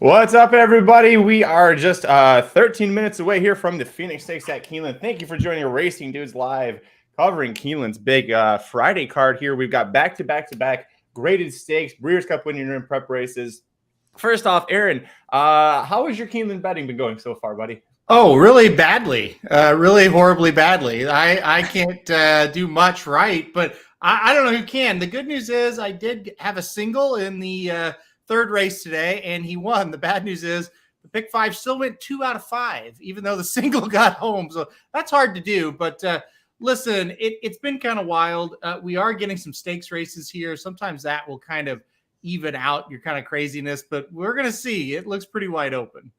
What's up, everybody? We are just 13 minutes away here from the Phoenix Stakes at Keeneland. Thank you for joining Racing Dudes Live, covering Keeneland's big Friday card here. We've got back-to-back graded stakes, Breeders' Cup winning and prep races. First off, Aaron, how has your Keeneland betting been going so far, buddy? Oh, really badly, really horribly badly. I can't do much right, but I don't know who can. The good news is I did have a single in the third race today, and he won. The bad news is the pick five still went 2 out of 5, even though the single got home. So that's hard to do. But listen, it's been kind of wild. We are getting some stakes races here. Sometimes that will kind of even out your kind of craziness, but we're going to see. It looks pretty wide open.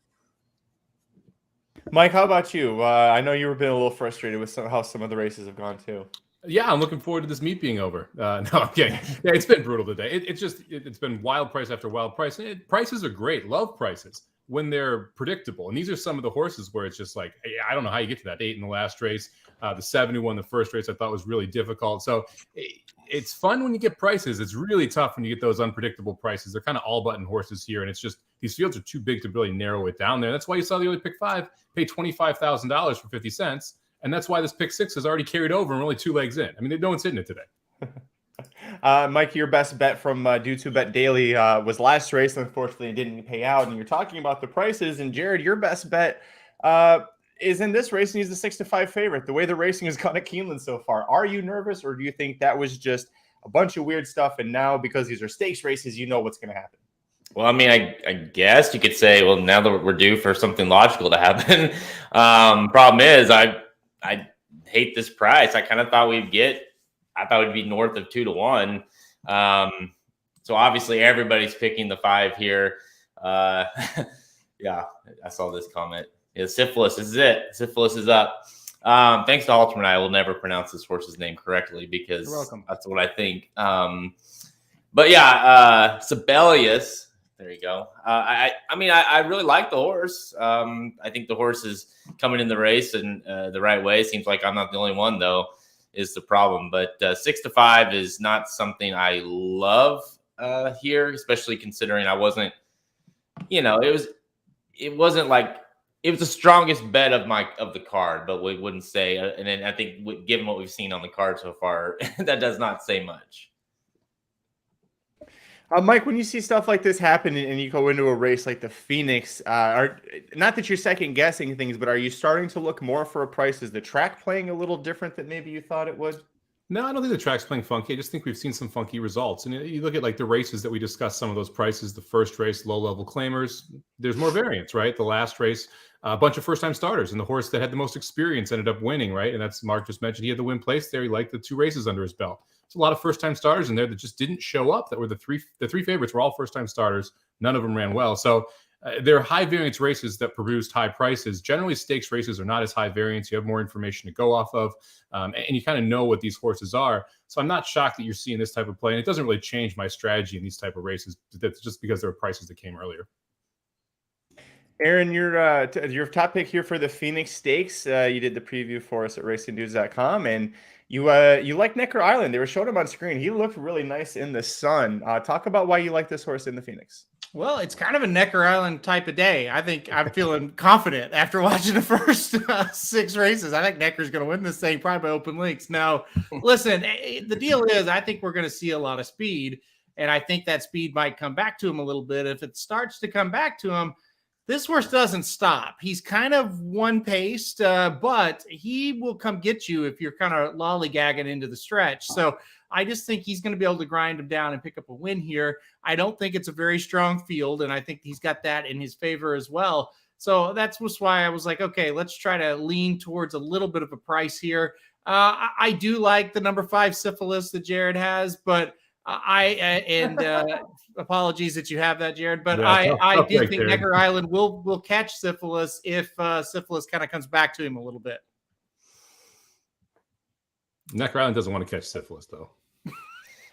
Mike, how about you? I know you've been a little frustrated with how some of the races have gone too. Yeah, I'm looking forward to this meet being over. No, I'm kidding. Yeah, it's been brutal today. It's been wild price after wild price. Prices are great. Love prices when they're predictable. And these are some of the horses where it's just like, I don't know how you get to that 8 in the last race. The 7 who won the first race I thought was really difficult. So it's fun when you get prices. It's really tough when you get those unpredictable prices. They're kind of all button horses here. And it's just, these fields are too big to really narrow it down there. That's why you saw the early pick 5 pay $25,000 for 50 cents. And that's why this pick 6 has already carried over and we're only 2 legs in. I mean, no one's hitting it today. Mike, your best bet from Do2 Bet Daily was last race. Unfortunately, it didn't pay out. And you're talking about the prices. And Jared, your best bet is in this race, and he's the 6-5 favorite. The way the racing has gone at Keeneland so far, are you nervous, or do you think that was just a bunch of weird stuff? And now, because these are stakes races, you know what's going to happen. Well, I mean, I guess you could say, well, now that we're due for something logical to happen. Problem is, I hate this price. I kind of thought we'd be north of 2 to 1. So obviously everybody's picking the 5 here. Yeah, I saw this comment. Yeah, syphilis, this is it. Syphilis is up. Thanks to Alterman, I will never pronounce this horse's name correctly because that's what I think. But yeah, Sibelius. There you go. I mean, I really like the horse. I think the horse is coming in the race in the right way. Seems like I'm not the only one, though, is the problem. But 6-5 is not something I love here, especially considering I wasn't, it wasn't like it was the strongest bet of the card, but we wouldn't say. And then I think given what we've seen on the card so far, that does not say much. Mike, when you see stuff like this happen and you go into a race like the Phoenix, not that you're second guessing things, but are you starting to look more for a price? Is the track playing a little different than maybe you thought it would? No, I don't think the track's playing funky. I just think we've seen some funky results. And you look at like the races that we discussed, some of those prices, the first race, low-level claimers, there's more variance, right? The last race, a bunch of first-time starters, and the horse that had the most experience ended up winning, right? And that's Mark just mentioned. He had the win place there. He liked the 2 races under his belt. There's a lot of first-time starters in there that just didn't show up. That were the three favorites were all first-time starters. None of them ran well. So they're high variance races that produced high prices. Generally, stakes races are not as high variance. You have more information to go off of, and you kind of know what these horses are. So I'm not shocked that you're seeing this type of play, and it doesn't really change my strategy in these type of races. That's just because there are prices that came earlier. Aaron, your top pick here for the Phoenix Stakes. You did the preview for us at RacingDudes.com, and you like Necker Island. They were showing him on screen. He looked really nice in the sun. Talk about why you like this horse in the Phoenix. Well, it's kind of a Necker Island type of day. I think I'm feeling confident after watching the first 6 races. I think Necker's going to win this thing probably by open links. Now, listen, the deal is I think we're going to see a lot of speed, and I think that speed might come back to him a little bit. If it starts to come back to him, this horse doesn't stop. He's kind of one-paced, but he will come get you if you're kind of lollygagging into the stretch. So I just think he's going to be able to grind him down and pick up a win here. I don't think it's a very strong field, and I think he's got that in his favor as well. So that's why I was like, okay, let's try to lean towards a little bit of a price here. I do like the number 5 Syphilis that Jared has, but apologies that you have that, Jared, but yeah, I do think Necker Island will catch Syphilis if Syphilis kind of comes back to him a little bit. Necker Island doesn't want to catch Syphilis, though.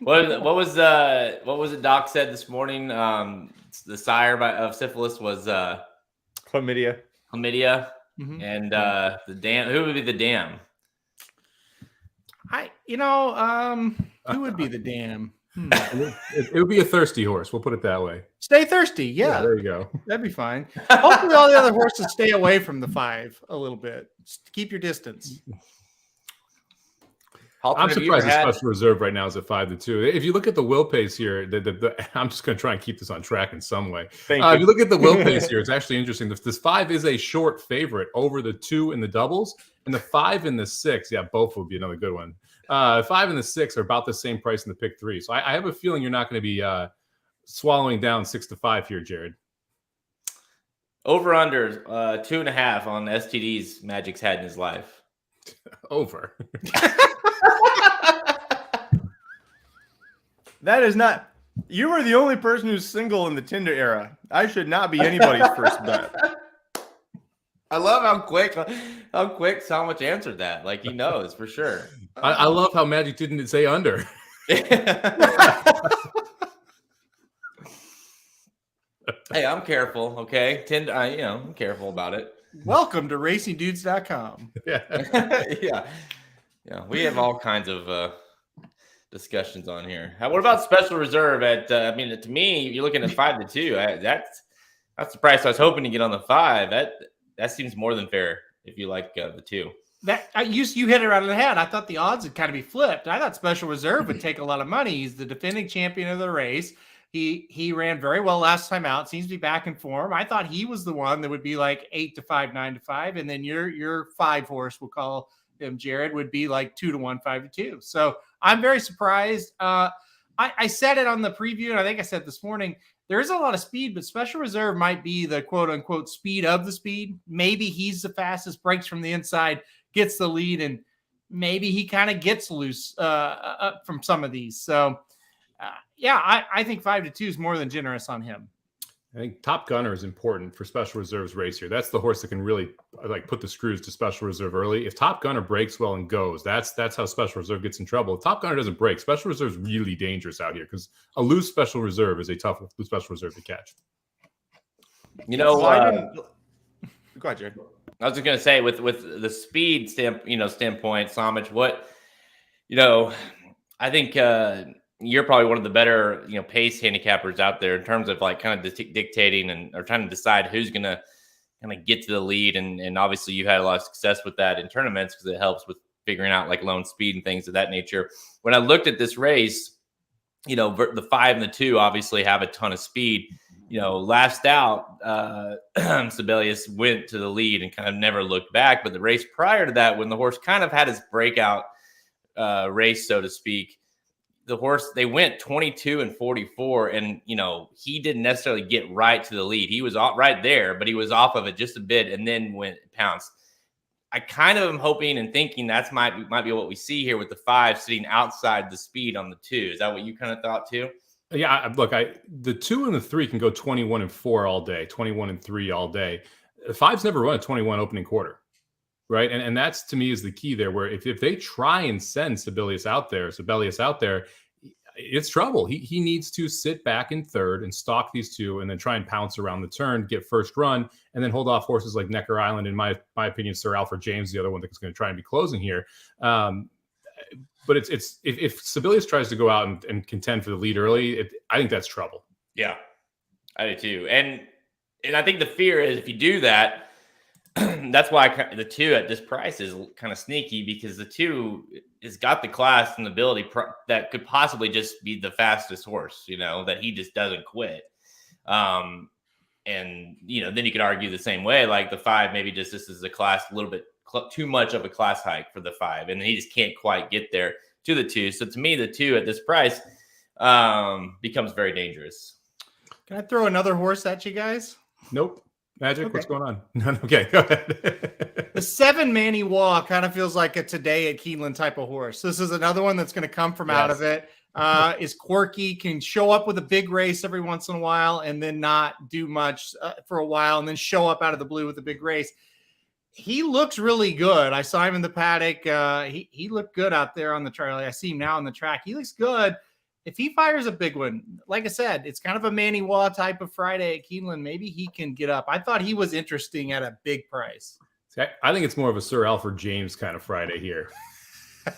What was it Doc said this morning? The sire of Syphilis was chlamydia. Mm-hmm. And the dam. Who would be the dam? Who would be the dam? It would be a thirsty horse. We'll put it that way. Stay thirsty. Yeah, there you go. That'd be fine. Hopefully, all the other horses stay away from the 5 a little bit. Just keep your distance. I'm surprised the Special Reserve right now is at 5-2. If you look at the will pace here, I'm just going to try and keep this on track in some way. If you look at the will pace here, it's actually interesting. This 5 is a short favorite over the 2 in the doubles, and the 5 and the 6. Yeah, both would be another good one. 5 and the 6 are about the same price in the pick 3. So I have a feeling you're not going to be swallowing down 6-5 here, Jared. Over under 2.5 on STDs Magic's had in his life. Over. That is not. You are the only person who's single in the Tinder era. I should not be anybody's first bet. I love how quick Somich answered that. Like he knows for sure. I love how Magic didn't say under. Hey, I'm careful, okay? I'm careful about it. Welcome to RacingDudes.com. Yeah. Yeah. We have all kinds of discussions on here. What about Special Reserve at? To me, you're looking at 5-2. That's the price I was hoping to get on the 5. That seems more than fair if you like the 2. You hit it right on the head. I thought the odds would kind of be flipped. I thought Special Reserve would take a lot of money. He's the defending champion of the race. He ran very well last time out. Seems to be back in form. I thought he was the one that would be like 8-5, 9-5, and then your 5 horse, we'll call him Jared, would be like 2-1, 5-2. So I'm very surprised. I said it on the preview, and I think I said this morning. There is a lot of speed, but Special Reserve might be the quote unquote speed of the speed. Maybe he's the fastest, breaks from the inside, gets the lead, and maybe he kind of gets loose from some of these. So. I think 5-2 is more than generous on him. I think Top Gunner is important for Special Reserve's race here. That's the horse that can really put the screws to Special Reserve early. If Top Gunner breaks well and goes, that's how Special Reserve gets in trouble. If Top Gunner doesn't break, Special Reserve is really dangerous out here because a loose Special Reserve is a tough Special Reserve to catch. Go ahead, Jared. I was just gonna say with the speed standpoint, Somich, I think. You're probably one of the better, pace handicappers out there in terms of kind of dictating or trying to decide who's going to kind of get to the lead. And obviously you had a lot of success with that in tournaments because it helps with figuring out lone speed and things of that nature. When I looked at this race, the 5 and the 2 obviously have a ton of speed. Last out, Alcibiades went to the lead and kind of never looked back. But the race prior to that, when the horse kind of had his breakout race, so to speak, the horse, they went 22 and 44, and he didn't necessarily get right to the lead. He was right there, but he was off of it just a bit and then went pounced. I kind of am hoping and thinking that's might be what we see here with the 5 sitting outside the speed on the 2. Is that what you kind of thought too? Yeah, look, the 2 and the 3 can go 21 and 4 all day, 21 and 3 all day. The 5's never run a 21 opening quarter. Right. And that's to me is the key there, where if they try and send Sibelius out there, it's trouble. He needs to sit back in third and stalk these 2 and then try and pounce around the turn, get first run, and then hold off horses like Necker Island. In my opinion, Sir Alfred James, the other one that's going to try and be closing here. But it's if Sibelius tries to go out and contend for the lead early, I think that's trouble. Yeah, I do too. And I think the fear is if you do that, that's why the 2 at this price is kind of sneaky, because the 2 has got the class and the ability that could possibly just be the fastest horse, that he just doesn't quit. And, then you could argue the same way, like the 5, maybe just this is a class, a little bit too much of a class hike for the 5, and he just can't quite get there to the 2. So to me, the 2 at this price becomes very dangerous. Can I throw another horse at you guys? Nope. Magic, okay. What's going on? No, okay, go ahead. The 7 Manny Wah kind of feels like a today at Keeneland type of horse. This is another one that's going to come from out of it. Is quirky, can show up with a big race every once in a while and then not do much for a while and then show up out of the blue with a big race. He looks really good. I saw him in the paddock. He looked good out there on the trail. I see him now on the track. He looks good. If he fires a big one, like I said, it's kind of a Manny Wah type of Friday at Keeneland. Maybe he can get up. I thought he was interesting at a big price. I think it's more of a Sir Alfred James kind of Friday here.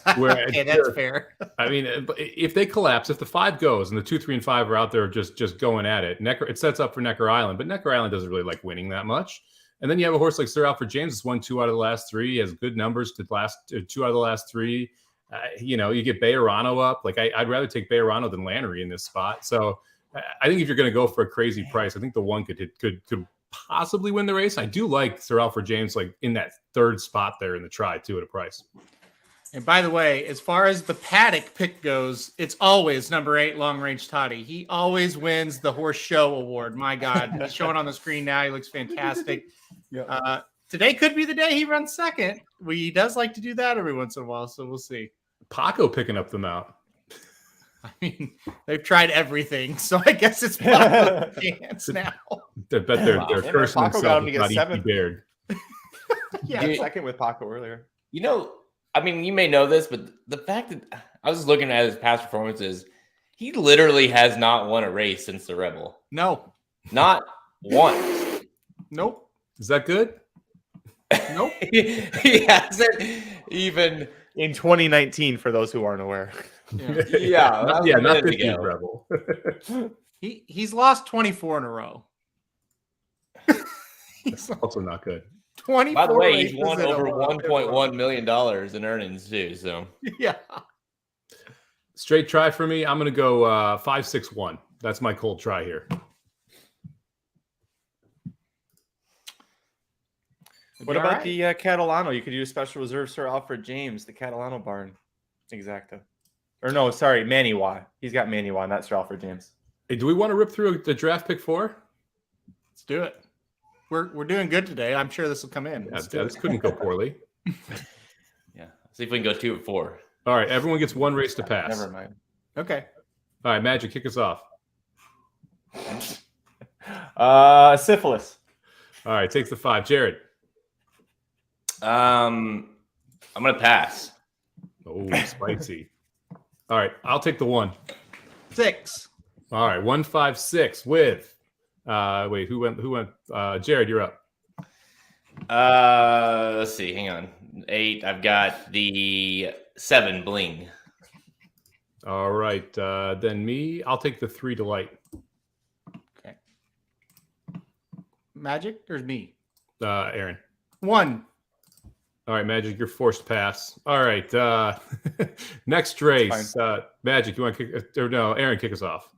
Okay, that's fair. I mean, if they collapse, if the 5 goes and the 2, 3, and 5 are out there just going at it, it sets up for Necker Island. But Necker Island doesn't really like winning that much. And then you have a horse like Sir Alfred James that's won 2 out of the last 3. He has good numbers to last 2 out of the last 3. You get Bayerano up. Like I'd rather take Bayerano than Lannery in this spot. So I think if you're going to go for a crazy price, I think the 1 could possibly win the race. I do like Sir Alfred James like in that 3rd spot there in the try too at a price. And by the way, as far as the paddock pick goes, it's always number 8, Long Range Toddy. He always wins the Horse Show Award. My God, he's showing on the screen now. He looks fantastic. Yeah. Today could be the day he runs second. He does like to do that every once in a while, so we'll see. Paco picking up the mount. I mean, they've tried everything, so I guess it's Paco's chance now. I bet they're cursing Paco got him to themselves get about 7th. Baird. Yeah, Second with Paco earlier. I mean, you may know this, but the fact that I was looking at his past performances, he literally has not won a race since the Rebel. no, Not once. nope, Is that good? nope. He hasn't even. In 2019, for those who aren't aware. Yeah, not this year's Rebel. He's lost 24 in a row. That's also not good. 24. By the way, he's races won in a over row. $1.1 million in earnings too. So Yeah. Straight try for me. I'm going to go 5-6-1. That's my cold try here. What about the Catalano? You could use special reserve Sir Alfred James, the Catalano barn. Exacto. Or no, sorry, Maniwa. He's got Maniwa, not Sir Alfred James. Hey, do we want to rip through the draft pick 4? Let's do it. We're doing good today. I'm sure this will come in. This couldn't go poorly. yeah, see if we can go 2 or 4. All right, everyone gets 1 race to pass. Never mind. Okay. All right, Magic, kick us off. Syphilis. All right, take the 5. Jared. I'm gonna pass. Oh, spicy. All right, I'll take the 1. 6. All right, 1-5-6 with. Wait, who went? Jared, you're up. Let's see. Hang on. 8. I've got the 7 Bling. All right, then me. I'll take the 3 Delight. Okay. Magic or me? Aaron. 1. All right, Magic, you're forced pass. All right, next race. Magic, you want to kick? Or no, Aaron, kick us off.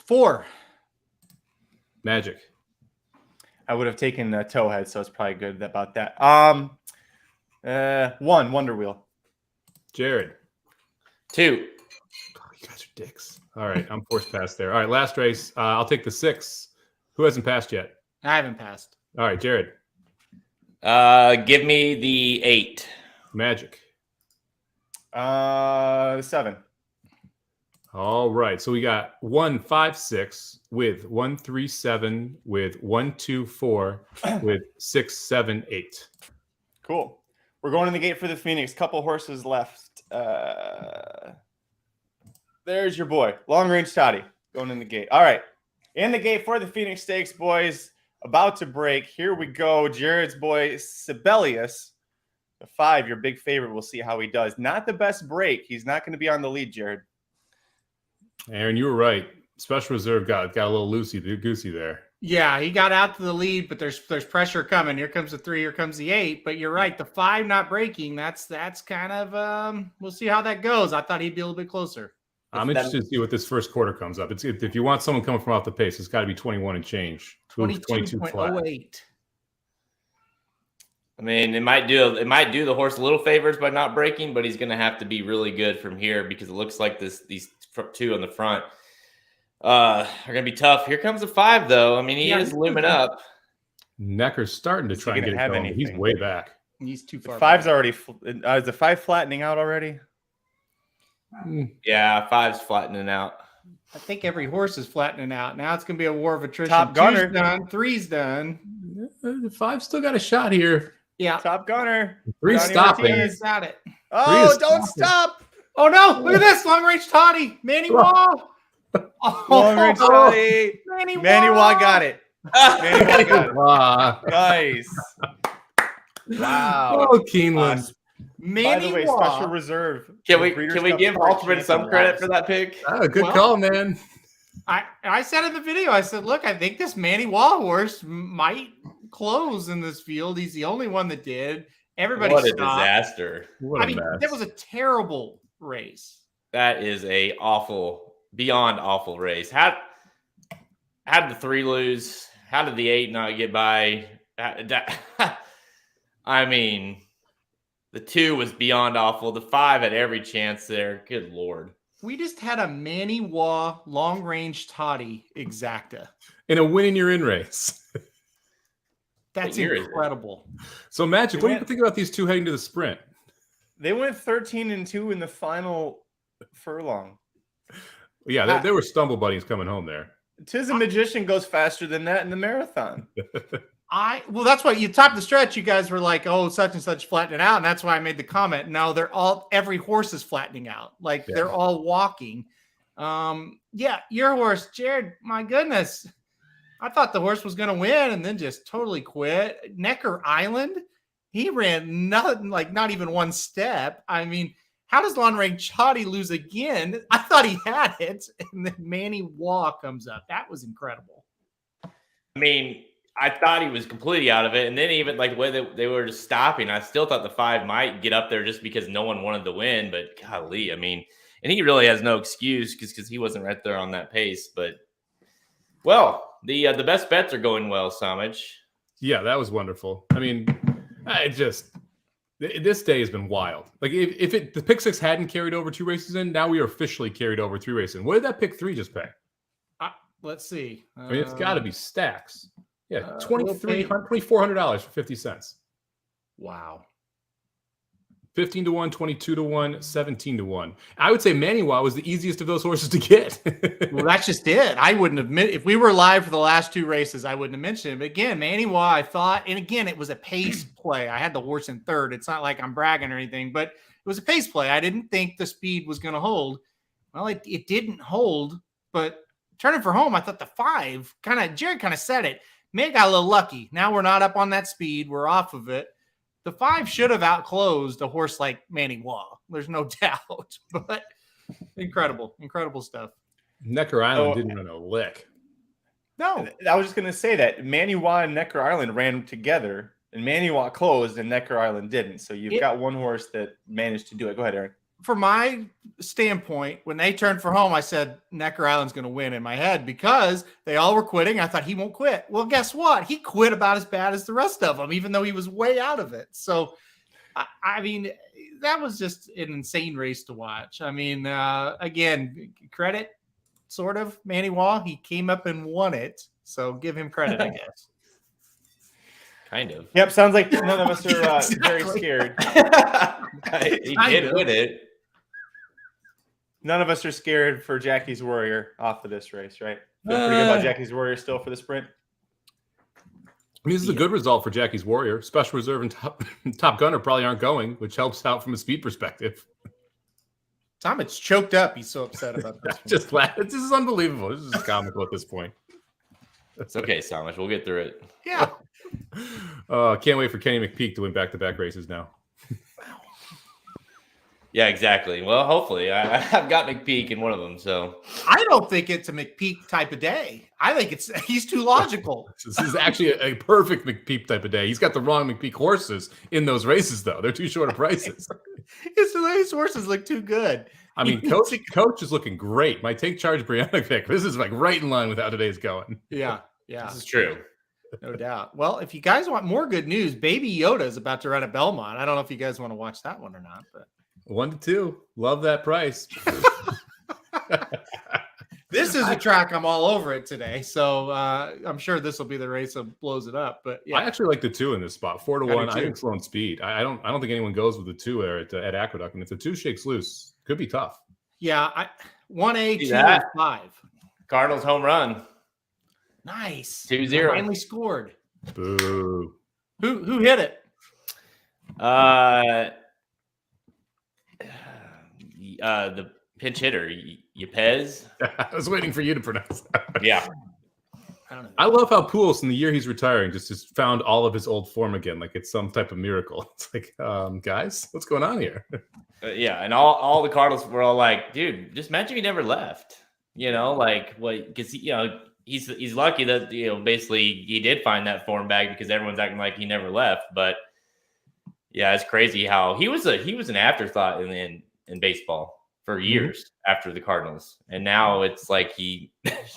4. Magic. I would have taken Towhead, so it's probably good about that. 1 Wonder Wheel. Jared. 2. Oh, you guys are dicks. All right, I'm forced pass there. All right, last race. I'll take the 6. Who hasn't passed yet? I haven't passed. All right, Jared. Give me the 8. Magic. 7. All right, so we got 1-5-6 with 1-3-7 with 1-2-4 with 6-7-8. Cool. We're going in the gate for the Phoenix. Couple horses left. There's your boy, Long Range Toddy, going in the gate. All right, in the gate for the Phoenix Stakes, boys. About to break. Here we go. Jared's boy, Sibelius. The 5, your big favorite. We'll see how he does. Not the best break. He's not going to be on the lead, Jared. Aaron, you were right. Special reserve got a little goosey there. Yeah, he got out to the lead, but there's pressure coming. Here comes the 3. Here comes the 8. But you're right. The 5 not breaking. That's kind of we'll see how that goes. I thought he'd be a little bit closer. I'm interested to see what this first quarter comes up. It's if you want someone coming from off the pace, it's got to be 21 and change. 22 flat. 22.08. I mean, it might do the horse a little favors by not breaking, but he's going to have to be really good from here because it looks like these 2 on the front are going to be tough. Here comes a 5, though. I mean, he is looming up. Necker's starting to try and get it going. He's way back. He's too far. The 5's already. Is the 5 flattening out already? Yeah, 5's flattening out. I think every horse is flattening out. Now it's going to be a war of attrition. Top Gunner. 2's done. 3's done. The 5's still got a shot here. Yeah. Top Gunner. 3's Johnny stopping. Ortiz. Got it. Oh, don't stop. Oh, no. Look at this. Long Range Toddy. Manny Wall. Long Range Toddy. Manny Wah got it. Manny Wah got it. Ah. Nice. Wow. Oh, Keeneland. By the way, special reserve. Can we give Halterman some credit for that pick? Oh, good call, man. I said in the video, I said, look, I think this Manny Wah horse might close in this field. He's the only one that did. Everybody What a stopped. disaster. I mean, that was a terrible race. That is a beyond awful race. How did the 3 lose? How did the 8 not get by? I mean, the 2 was beyond awful. The 5 had every chance there. Good Lord. We just had a Manny Wah long-range toddy exacta. In a win-in-your-in race. That's incredible. So, Magic, what do you think about these two heading to the sprint? They went 13-2 in the final furlong. Yeah, there were stumble buddies coming home there. Tis a Magician goes faster than that in the marathon. Well, that's why you topped the stretch. You guys were like, "Oh, such and such flattening out," and that's why I made the comment. No, every horse is flattening out. They're all walking. Yeah, your horse, Jared. My goodness, I thought the horse was going to win, and then just totally quit. Necker Island, he ran nothing, not even one step. I mean, how does Long Range Chotty lose again? I thought he had it, and then Manny Wah comes up. That was incredible. I mean, I thought he was completely out of it. And then even the way that they were just stopping, I still thought the 5 might get up there just because no one wanted to win. But golly, I mean, and he really has no excuse because he wasn't right there on that pace. But, well, the best bets are going well, Somich. Yeah, that was wonderful. I mean, this day has been wild. If the pick 6 hadn't carried over 2 races in, now we are officially carried over 3 races in. What did that pick 3 just pay? Let's see. I mean, it's got to be stacks. Yeah, $2,400 for 50 cents. Wow. 15-1, 22-1, 17-1. I would say Manny Wah was the easiest of those horses to get. Well, that's just it. I wouldn't admit if we were live for the last 2 races, I wouldn't have mentioned it. But again, Manny Wah, I thought, and again, it was a pace play. I had the horse in 3rd. It's not like I'm bragging or anything, but it was a pace play. I didn't think the speed was going to hold. Well, it didn't hold, but turning for home, I thought the 5 Jared kind of said it. May got a little lucky. Now we're not up on that speed. We're off of it. The 5 should have outclosed a horse like Manny Wah. There's no doubt. But incredible stuff. Necker Island didn't run a lick. No. I was just going to say that Manny Wah and Necker Island ran together, and Manny Wah closed, and Necker Island didn't. So you've got one horse that managed to do it. Go ahead, Aaron. From my standpoint, when they turned for home, I said Necker Island's going to win in my head because they all were quitting. I thought he won't quit. Well, guess what? He quit about as bad as the rest of them, even though he was way out of it. So, I mean, that was just an insane race to watch. I mean, again, credit, sort of, Manny Wah. He came up and won it. So give him credit, I guess. Kind of. Yep, sounds like none of us are very scared. He did win it. None of us are scared for Jackie's Warrior off of this race, right? Feel pretty good about Jackie's Warrior still for the sprint. I mean, this is a good result for Jackie's Warrior. Special Reserve and Top Gunner probably aren't going, which helps out from a speed perspective. Somich choked up. He's so upset about this. Just laugh. This is unbelievable. This is comical at this point. It's okay, Somich. We'll get through it. Yeah. Can't wait for Kenny McPeak to win back-to-back races now. Yeah, exactly. Well, hopefully. I've got McPeak in one of them, so. I don't think it's a McPeak type of day. I think he's too logical. This is actually a perfect McPeak type of day. He's got the wrong McPeak horses in those races, though. They're too short of prices. His horses look too good. I mean, Coach is looking great. My take charge Brianna pick. This is right in line with how today's going. Yeah. This is true. No doubt. Well, if you guys want more good news, Baby Yoda is about to run at Belmont. I don't know if you guys want to watch that one or not, but 1-2. Love that price. This is a track I'm all over it today, so I'm sure this will be the race that blows it up. But yeah, I actually like the 2 in this spot. 4-1. I think Sloan Speed. I don't think anyone goes with the 2 there at Aqueduct. And if the 2 shakes loose, could be tough. Yeah, 1A, 2, and 5. Cardinals home run. Nice. 2-0. Finally scored. Boo. Who hit it? The pinch hitter, Yepez. I was waiting for you to pronounce that. Yeah. I don't know. I love how Poulos, in the year he's retiring, just found all of his old form again. Like it's some type of miracle. It's like, guys, what's going on here? Yeah, and all the Cardinals were all like, dude, just imagine he never left. Like what? Because he's lucky that basically he did find that form back because everyone's acting like he never left. But yeah, it's crazy how he was an afterthought in baseball for years after the Cardinals, and now it's like he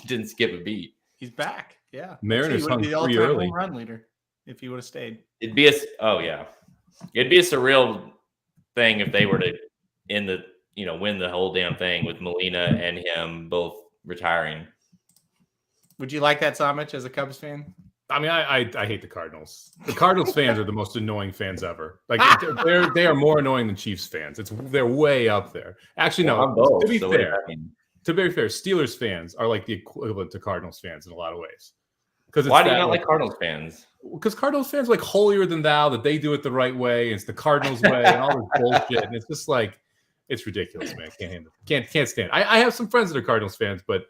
didn't skip a beat. He's back. Yeah, Mariners hung the pretty all-time early. home run leader if he would have stayed. It'd be a surreal thing if they were to win the whole damn thing with Molina and him both retiring. Would you like that, Somich, as a Cubs fan? I mean, I hate the Cardinals. The Cardinals fans are the most annoying fans ever. Like they are more annoying than Chiefs fans. They're way up there. Actually, no. Both, to be so fair, Steelers fans are like the equivalent to Cardinals fans in a lot of ways. Why do you not like Cardinals fans? Because Cardinals fans are like holier than thou, that they do it the right way. It's the Cardinals way and all this bullshit. And it's just like, it's ridiculous, man. Can't handle it. Can't stand it. I have some friends that are Cardinals fans, but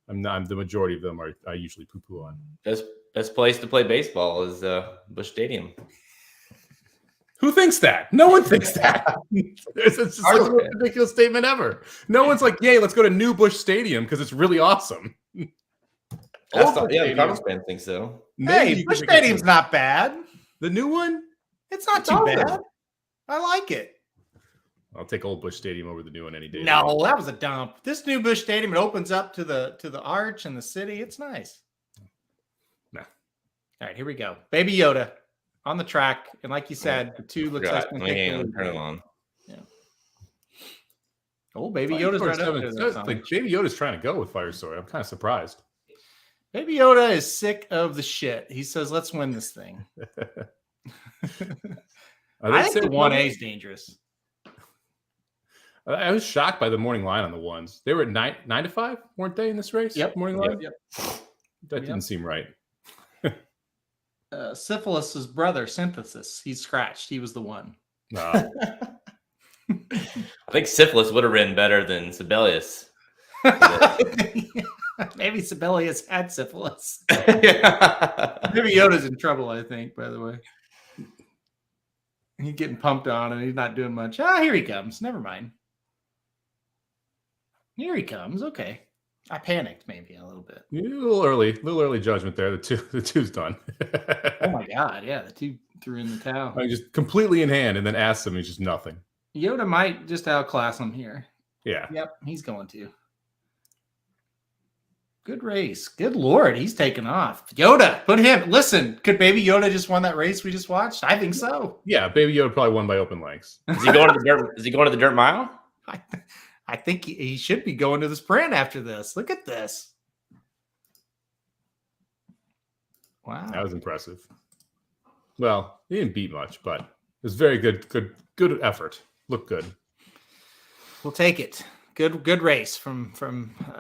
the majority of them I usually poo-poo on. Best place to play baseball is Busch Stadium. Who thinks that? No one thinks that. It's just like the most ridiculous statement ever. No one's like, yay, let's go to new Busch Stadium because it's really awesome. Cardinals fans think so. Hey, Busch Stadium's not bad. The new one? It's not too bad. I like it. I'll take old Busch Stadium over the new one any day. No, that was a dump. This new Busch Stadium, it opens up to the arch and the city. It's nice. Nah. All right, here we go. Baby Yoda on the track, and like you said, the two looks like turn them on. Yeah. Oh, Baby Yoda's right up there. Like Baby Yoda's trying to go with Firestory. I'm kind of surprised. Baby Yoda is sick of the shit. He says, "Let's win this thing." I think the 1A is dangerous. I was shocked by the morning line on the ones. They were at 9 to 5, weren't they, in this race? Yep. Morning line? Yep. That didn't seem right. Syphilis's brother, Synthesis. He's scratched. He was the one. I think Syphilis would have ridden better than Sibelius. Maybe Sibelius had syphilis. Yeah. Maybe Yoda's in trouble, I think, by the way. He's getting pumped on and he's not doing much. Here he comes. Never mind. Here he comes. Okay. I panicked maybe a little bit. A little early judgment there. The two's done. Oh my God. Yeah. The two threw in the towel. I just completely in hand and then asked him. He's just nothing. Yoda might just outclass him here. Yeah. Yep. He's going to. Good race. Good Lord. He's taking off. Yoda, put him. Listen, could Baby Yoda just won that race we just watched? I think so. Yeah. Baby Yoda probably won by open lengths. Is he going to the dirt? Is he going to the dirt mile? I think he should be going to the sprint after this. Look at this. Wow. That was impressive. Well, he didn't beat much, but it was very good effort. Looked good. We'll take it. Good race from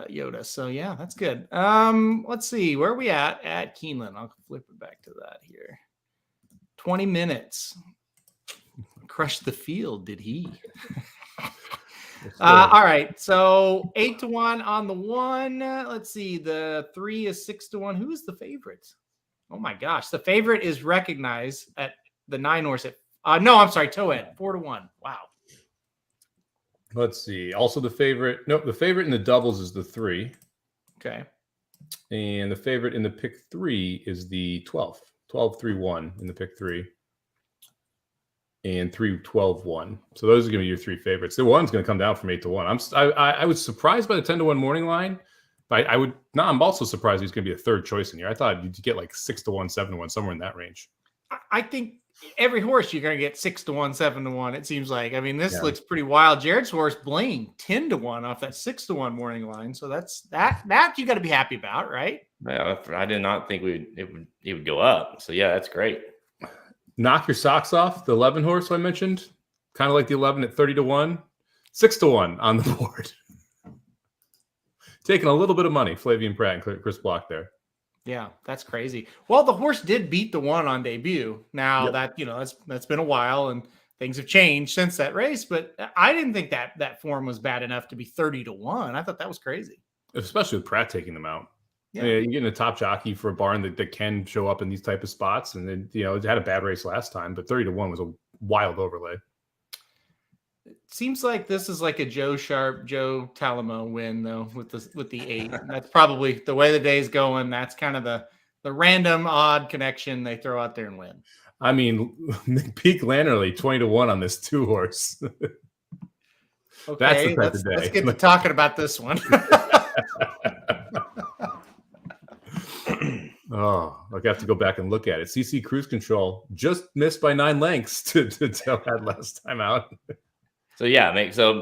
Yoda. So yeah, that's good. Let's see. Where are we at Keeneland? I'll flip it back to that here. 20 minutes. Crushed the field, did he? All right, so 8-1 on the one. Let's see, the 3 is 6-1. Who is the favorite? Oh my gosh, the favorite is recognized at the 9 horse at. No, I'm sorry, Toad 4-1. Wow. Let's see. Also, the favorite. Nope, the favorite in the doubles is the 3. Okay. And the favorite in the pick 3 is the 12. 12-3-1 in the pick 3. And 3-12-1. So those are going to be your 3 favorites. The one's going to come down from 8-1. I was surprised by the 10-1 morning line. But I'm also surprised he's going to be a third choice in here. I thought you'd get like 6-1, 7-1, somewhere in that range. I think every horse you're going to get 6-1, 7-1. It seems like. I mean, this looks pretty wild. Jared's horse Bling 10-1 off that 6-1 morning line. So that's that you got to be happy about, right? Yeah, I did not think it would go up. So yeah, that's great. Knock your socks off. The 11 horse I mentioned, kind of like the 11 at 30-1, 6-1 on the board. Taking a little bit of money, Flavian Pratt and Chris Block there. Yeah, that's crazy. Well, the horse did beat the 1 on debut. Now that's been a while and things have changed since that race, but I didn't think that form was bad enough to be 30-1. I thought that was crazy. Especially with Pratt taking them out. Yeah. You're getting a top jockey for a barn that can show up in these type of spots. And then, it had a bad race last time, but 30-1 was a wild overlay. It seems like this is like a Joe Talamo win though with the 8. That's probably the way the day's going. That's kind of the random odd connection they throw out there and win. I mean, McPeak Lannerly 20-1 on this 2-horse. Okay, that's the type of day. Let's get to talking about this one. Oh, I have to go back and look at it. CC Cruise Control just missed by 9 lengths to tell that last time out. So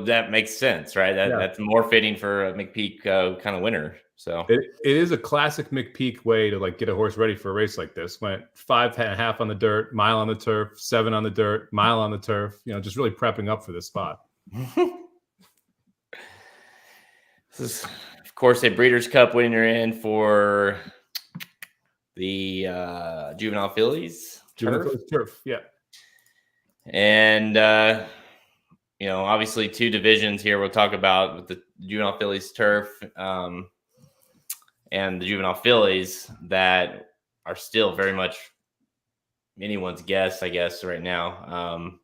that makes sense, right? That's more fitting for a McPeak kind of winner. So it is a classic McPeak way to get a horse ready for a race like this. Went 5.5 on the dirt, mile on the turf, 7 on the dirt, mile on the turf. Just really prepping up for this spot. This is, of course, a Breeders' Cup winner in for the Juvenile Fillies turf. Yeah. And obviously 2 divisions here we'll talk about with the Juvenile Fillies turf and the Juvenile Fillies that are still very much anyone's guess, I guess, right now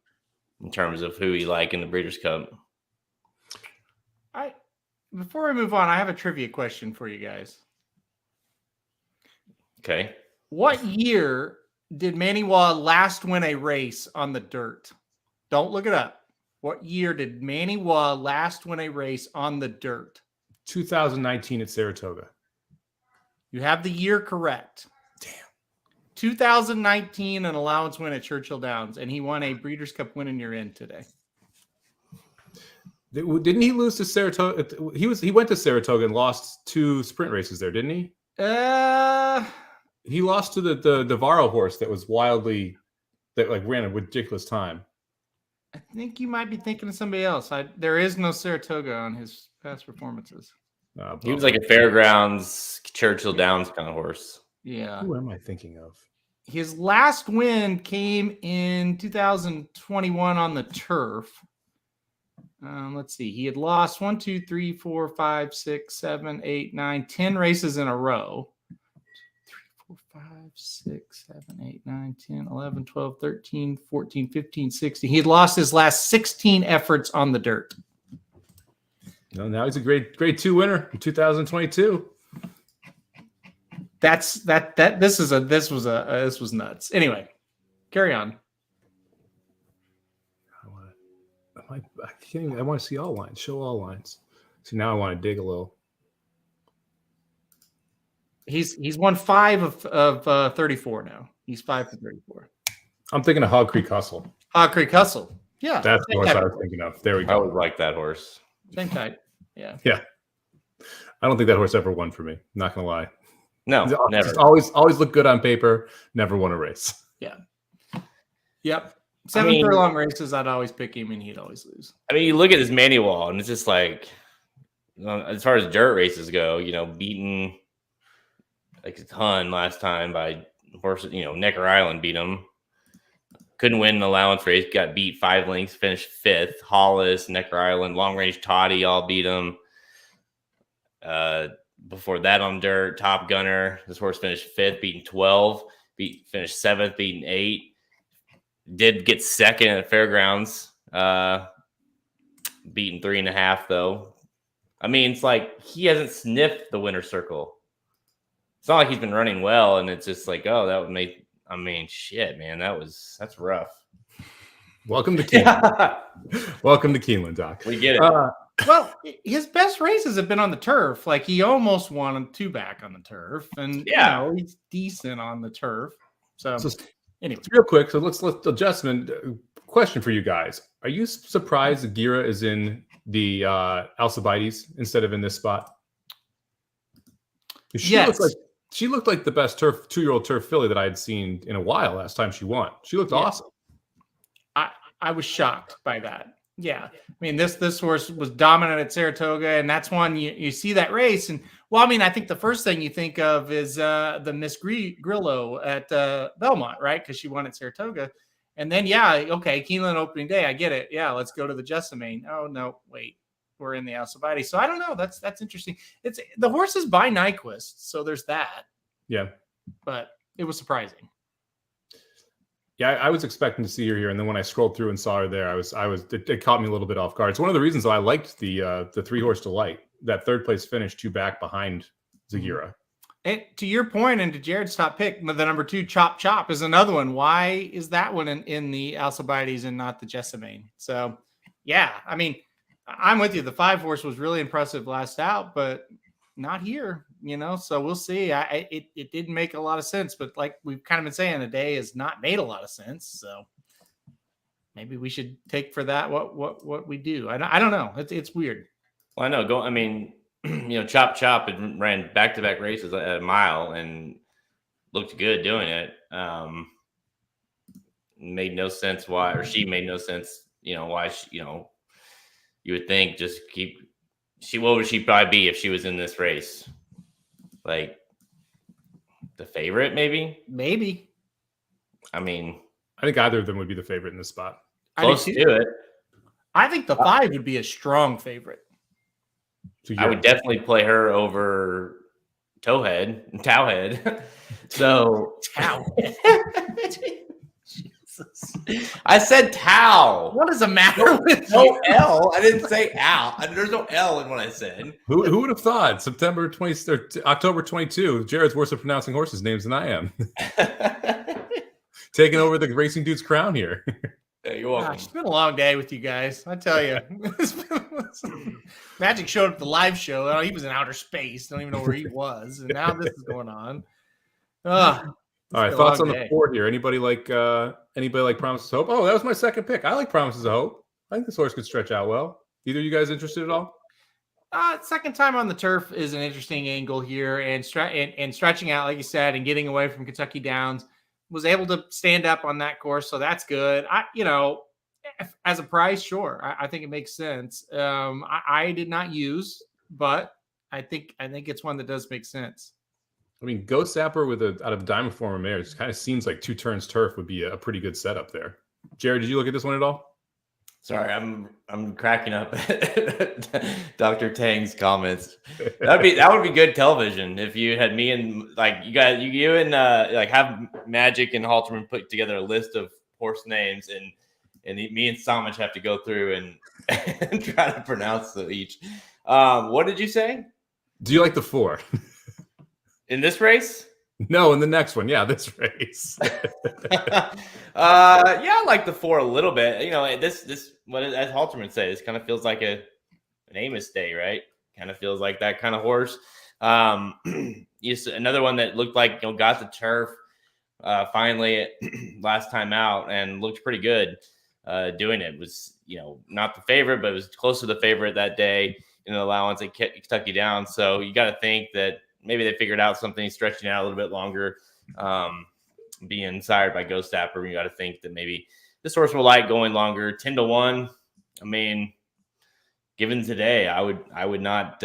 in terms of who you like in the Breeders' Cup. Before we move on, I have a trivia question for you guys. Okay. What year did Maniwa last win a race on the dirt? Don't look it up. What year did Maniwa last win a race on the dirt? 2019 at Saratoga. You have the year correct. Damn. 2019, an allowance win at Churchill Downs, and he won a Breeders' Cup win in your end today. Didn't he lose to Saratoga? He went to Saratoga and lost 2 sprint races there, didn't he? He lost to the Navarro horse that was ran a ridiculous time. I think you might be thinking of somebody else. There is no Saratoga on his past performances. He was like a fairgrounds Churchill Downs kind of horse. Yeah. Who am I thinking of? His last win came in 2021 on the turf. Let's see. He had lost 1, 2, 3, 4, 5, 6, 7, 8, 9, 10 races in a row. 3, 4, 5, 6, 7, 8, 9, 10, 11, 12, 13, 14, 15, 16. He had lost his last 16 efforts on the dirt. Now he's a grade 2 winner in 2022. This was nuts. Anyway, carry on. I want to see all lines. Show all lines. See, now I want to dig a little. He's won 5 of 34 now. He's 5 for 34. I'm thinking of Hog Creek Hustle. Hog Creek Hustle. Yeah. That's the horse I was thinking of. There we go. I would like that horse. Same type. Yeah. Yeah. I don't think that horse ever won for me. Not going to lie. No, never. Just always looked good on paper. Never won a race. Yeah. Yep. 7 furlong races, I'd always pick him and he'd always lose. I mean, you look at this manual and it's just like, as far as dirt races go, beaten like a ton last time by horses. Necker Island beat him. Couldn't win an allowance race. Got beat 5 lengths. Finished 5th. Hollis, Necker Island, Long Range Toddy all beat him. Before that on dirt, Top Gunner. This horse finished 5th, beaten 12. Finished 7th, beaten 8. Did get 2nd at Fairgrounds. Beaten 3.5 though. I mean, it's like he hasn't sniffed the winner's circle. It's not like he's been running well, and it's just like, oh, that would make. I mean, shit, man, that's rough. Welcome to Keeneland. Welcome to Keeneland, Doc. We get it. Well, his best races have been on the turf. Like he almost won a 2-back on the turf, and he's decent on the turf. So anyway, real quick, so let's Jessamine, question for you guys: are you surprised that Gira is in the Alcibiades instead of in this spot? She looked like the best 2-year-old turf filly that I had seen in a while. Last time she won, she looked awesome. I was shocked by that. Yeah, I mean this horse was dominant at Saratoga, and that's one you see that race. And well, I mean, I think the first thing you think of is the Miss Grillo at Belmont, right? Because she won at Saratoga, and then Keeneland opening day. I get it. Yeah, let's go to the Jessamine. Oh no, wait, were in the Alcibiades. So I don't know. That's interesting. It's the horse is by Nyquist, so there's that. Yeah, but it was surprising. Yeah, I was expecting to see her here, and then when I scrolled through and saw her there, it caught me a little bit off guard. It's one of the reasons I liked the 3-horse Delight. That third place finish, 2 back behind Zagira. And to your point, and to Jared's top pick, the number 2 Chop Chop is another one. Why is that one in the Alcibiades and not the Jessamine? So, yeah, I mean, I'm with you. The 5-horse was really impressive last out, but not here, so we'll see. It didn't make a lot of sense, but like we've kind of been saying, the day has not made a lot of sense. So maybe we should take for that what we do. I don't know. It's weird. Well, I know. Chop Chop and ran back-to-back races at a mile and looked good doing it. Made no sense why, or she made no sense. Why she, you would think just keep. What would she probably be if she was in this race? Like the favorite, maybe? Maybe. I think either of them would be the favorite in this spot. Close to it. I think the 5 would be a strong favorite. So I would definitely play her over Towhead. So Towhead. I said Tau. What is the matter with no L? I didn't say Al. There's no L in what I said. Who would have thought? October 22. Jared's worse at pronouncing horses' names than I am. Taking over the racing dude's crown here. Yeah, you're welcome. It's been a long day with you guys. I tell you. Magic showed up at the live show. He was in outer space. Don't even know where he was. And now this is going on. All right, thoughts on the 4 here. Anybody like Promises of Hope? Oh, that was my second pick. I like Promises of Hope. I think this horse could stretch out well. Either of you guys interested at all? Second time on the turf is an interesting angle here, and stretching out, like you said, and getting away from Kentucky Downs. Was able to stand up on that course, so that's good. As a price, sure, I think it makes sense. I did not use, but I think it's one that does make sense. Ghost Sapper out of Diamond Former Mares kind of seems like 2 turns turf would be a pretty good setup there. Jared, did you look at this one at all? Sorry, I'm cracking up at Dr. Tang's comments. That would be good television if you had me and you and have Magic and Halterman put together a list of horse names and me and Somich have to go through and try to pronounce them each. What did you say? Do you like the 4? In this race? No, in the next one. Yeah, this race. Yeah, I like the 4 a little bit. This what as Halterman said, this kind of feels like an Amos day, right? Kind of feels like that kind of horse. Another one that looked like got the turf finally last time out and looked pretty good doing it. Was not the favorite, but it was close to the favorite that day in the allowance at Kentucky Downs. So you got to think that maybe they figured out something, stretching out a little bit longer, being sired by Ghost Sapper. You got to think that maybe this horse will like going longer. 10-1. Given today, I would not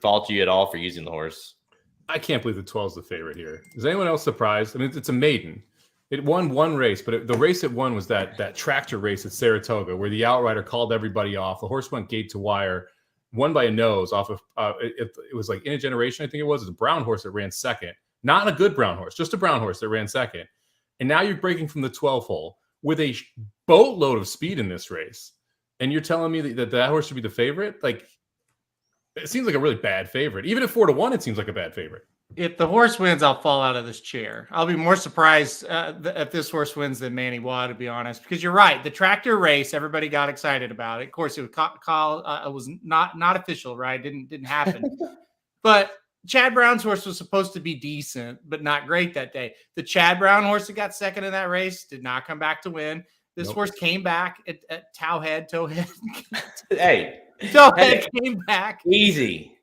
fault you at all for using the horse. I can't believe the 12 is the favorite here. Is anyone else surprised? It's a maiden. It won one race, but the race it won was that tractor race at Saratoga where the outrider called everybody off. The horse went gate to wire. Won by a nose off of it was like In a Generation, I think it was. It's a brown horse that ran second. Not a good brown horse, just a brown horse that ran second. And now you're breaking from the 12 hole with a boatload of speed in this race. And you're telling me that horse should be the favorite? Like, it seems like a really bad favorite. Even at 4-1, it seems like a bad favorite. If the horse wins, I'll fall out of this chair. I'll be more surprised if this horse wins than Manny Waugh, to be honest. Because you're right, the tractor race, everybody got excited about it. Of course, it was not official, right? Didn't happen. But Chad Brown's horse was supposed to be decent, but not great that day. The Chad Brown horse that got second in that race did not come back to win. This horse came back at Towhead. Hey, Towhead came back. Easy.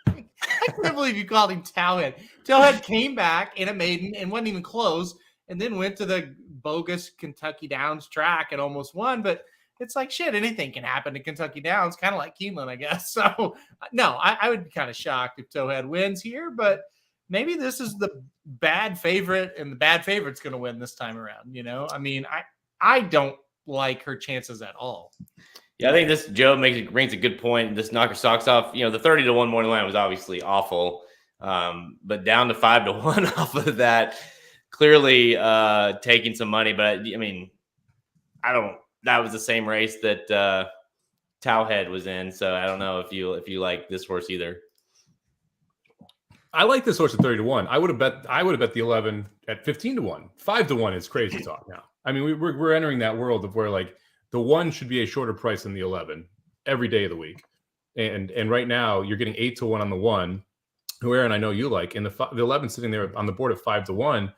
I can't believe you called him Towhead. Towhead came back in a maiden and wasn't even close, and then went to the bogus Kentucky Downs track and almost won. But it's like, shit, anything can happen to Kentucky Downs, kind of like Keeneland, I guess. So, no, I would be kind of shocked if Towhead wins here, but maybe this is the bad favorite, and the bad favorite's going to win this time around. I don't like her chances at all. Yeah, I think this Joe brings a good point. This knock her socks off. The 30-1 morning line was obviously awful, but down to 5-1 off of that, clearly taking some money. But I mean, that was the same race that Towhead was in, so I don't know if you like this horse either. I like this horse at 30-1. I would have bet the 11 at 15-1. 5-1 is crazy talk now. I mean, we're entering that world of where like the 1 should be a shorter price than the 11 every day of the week, and right now you're getting 8-1 on the 1, who Aaron I know you like, and the 11 sitting there on the board at 5-1.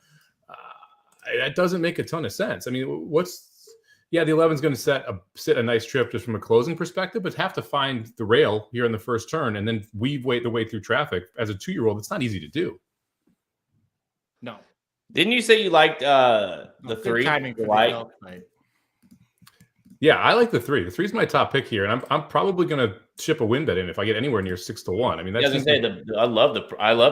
That doesn't make a ton of sense. I mean, the 11 is going to sit a nice trip just from a closing perspective, but have to find the rail here in the first turn and then weave the way through traffic. As a 2-year-old, it's not easy to do. No. Didn't you say you liked the 3? Timing for like? the Yeah, I like the 3. The 3 is my top pick here, and I'm probably going to ship a win bet in if I get anywhere near 6-1. I mean, that's I love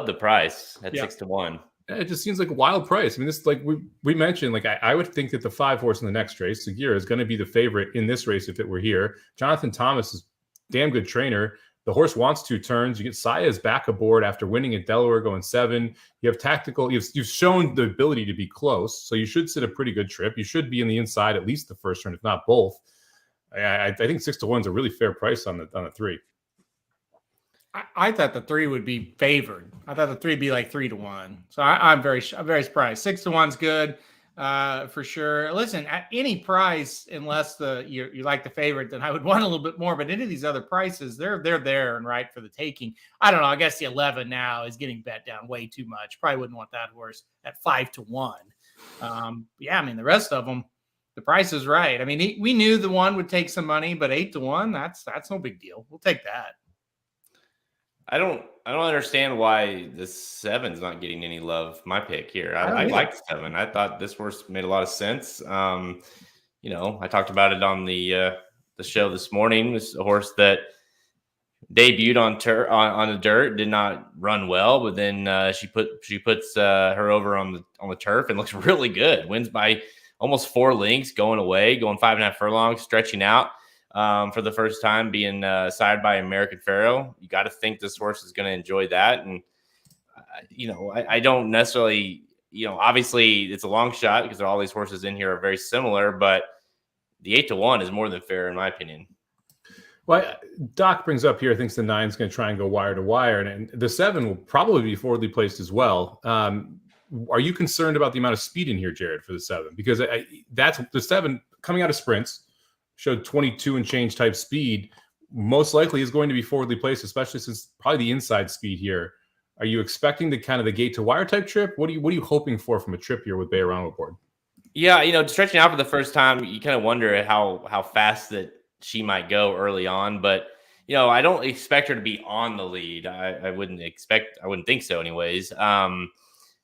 the price at 6-1. It just seems like a wild price. I mean, this like we mentioned, like I would think that the 5 horse in the next race, Segura, is going to be the favorite in this race if it were here. Jonathan Thomas is a damn good trainer. The horse wants 2 turns. You get Saya's back aboard after winning at Delaware, going 7. You have tactical. You've shown the ability to be close, so you should sit a pretty good trip. You should be in the inside at least the first turn, if not both. I think 6-1 is a really fair price on the 3. I thought the 3 would be favored. I thought the 3 would be like 3-1. So I'm very surprised. 6-1 is good for sure. Listen, at any price, unless you like the favorite, then I would want a little bit more. But any of these other prices, they're there and right for the taking. I don't know. I guess the 11 now is getting bet down way too much. Probably wouldn't want that horse at 5-1. Yeah, I mean the rest of them, the price is right. I mean we knew the 1 would take some money, but 8-1, that's no big deal. We'll take that. I don't understand why the 7's not getting any love. My pick here. I like the 7. I thought this horse made a lot of sense. I talked about it on the show this morning. It's a horse that debuted on the dirt, did not run well, but then she puts her over on the turf and looks really good. Wins by almost 4 lengths, going 5.5 furlongs, stretching out. For the first time, being sired by American Pharoah. You got to think this horse is going to enjoy that. And, I don't necessarily, obviously it's a long shot because all these horses in here are very similar, but the 8-1 is more than fair in my opinion. Well, Doc brings up here, thinks the 9 is going to try and go wire to wire, and the 7 will probably be forwardly placed as well. Are you concerned about the amount of speed in here, Jared, for the 7? Because that's the 7 coming out of sprints. Showed 22 and change type speed, most likely is going to be forwardly placed, especially since probably the inside speed here. Are you expecting the kind of the gate to wire type trip? What are you hoping for from a trip here with Bayerano aboard? Yeah, stretching out for the first time, you kind of wonder how fast that she might go early on, but I don't expect her to be on the lead. I wouldn't think so anyways.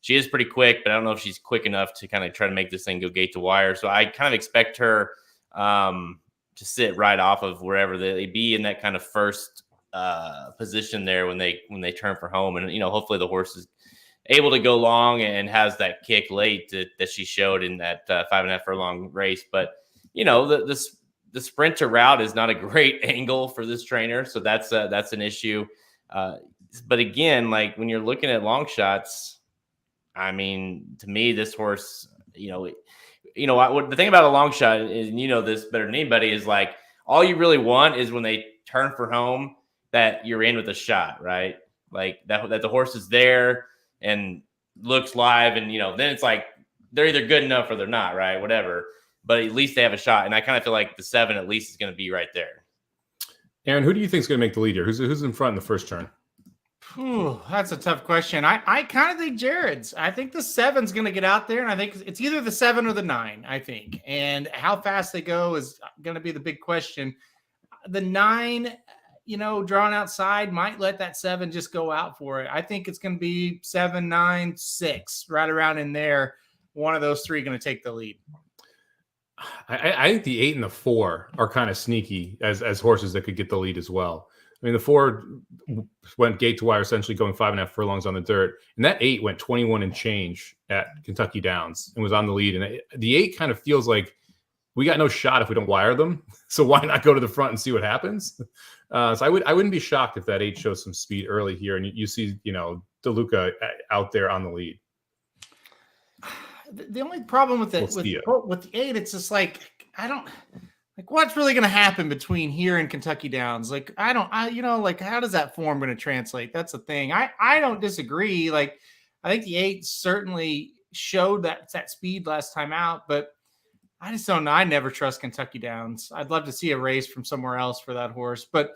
She is pretty quick, but I don't know if she's quick enough to kind of try to make this thing go gate to wire. So I kind of expect her to sit right off of wherever they be in that kind of first position there when they turn for home. And, hopefully the horse is able to go long and has that kick late that she showed in that 5.5 furlong race. But, the sprinter route is not a great angle for this trainer. So that's an issue. But again, like when you're looking at long shots, I mean, to me, this horse, the thing about a long shot is, this better than anybody, is like all you really want is when they turn for home that you're in with a shot, right? Like that the horse is there and looks live, and then it's like they're either good enough or they're not, right? Whatever. But at least they have a shot, and I kind of feel like the 7 at least is going to be right there. Aaron, who do you think is going to make the lead here? Who's in front in the first turn? That's a tough question. I kind of think Jared's. I think the 7's going to get out there, and I think it's either the 7 or the 9, I think. And how fast they go is going to be the big question. The 9, drawn outside might let that 7 just go out for it. I think it's going to be 7, 9, 6, right around in there. One of those 3 going to take the lead. I think the 8 and the 4 are kind of sneaky as horses that could get the lead as well. I mean, the 4 went gate to wire, essentially going 5.5 furlongs on the dirt. And that 8 went 21 and change at Kentucky Downs and was on the lead. And the 8 kind of feels like we got no shot if we don't wire them. So why not go to the front and see what happens? So I wouldn't be shocked if that 8 shows some speed early here, and you see, DeLuca out there on the lead. The only problem with with the 8, it's just like what's really going to happen between here and Kentucky Downs? Like how does that form going to translate? That's the thing. I don't disagree. Like I think the 8 certainly showed that speed last time out, but I just don't know. I never trust Kentucky Downs. I'd love to see a race from somewhere else for that horse, but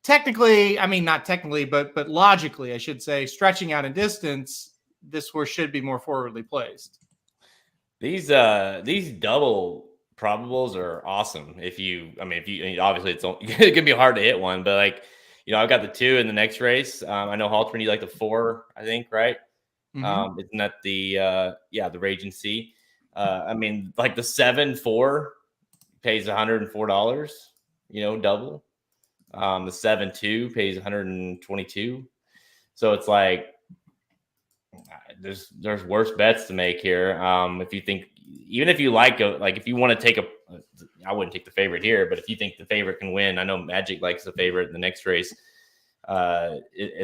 not technically, but logically, I should say, stretching out in distance, this horse should be more forwardly placed. These double probables are awesome. If you obviously it's it can be hard to hit one, but I've got the 2 in the next race. I know Halterman, you like the 4, I think, right? Mm-hmm. Isn't that the Raging Sea? The 7-4 pays $104, double. The 7-2 pays $122. So it's like there's worse bets to make here. If you think, even if you if you want to take I wouldn't take the favorite here, but if you think the favorite can win, I know Magic likes the favorite in the next race. I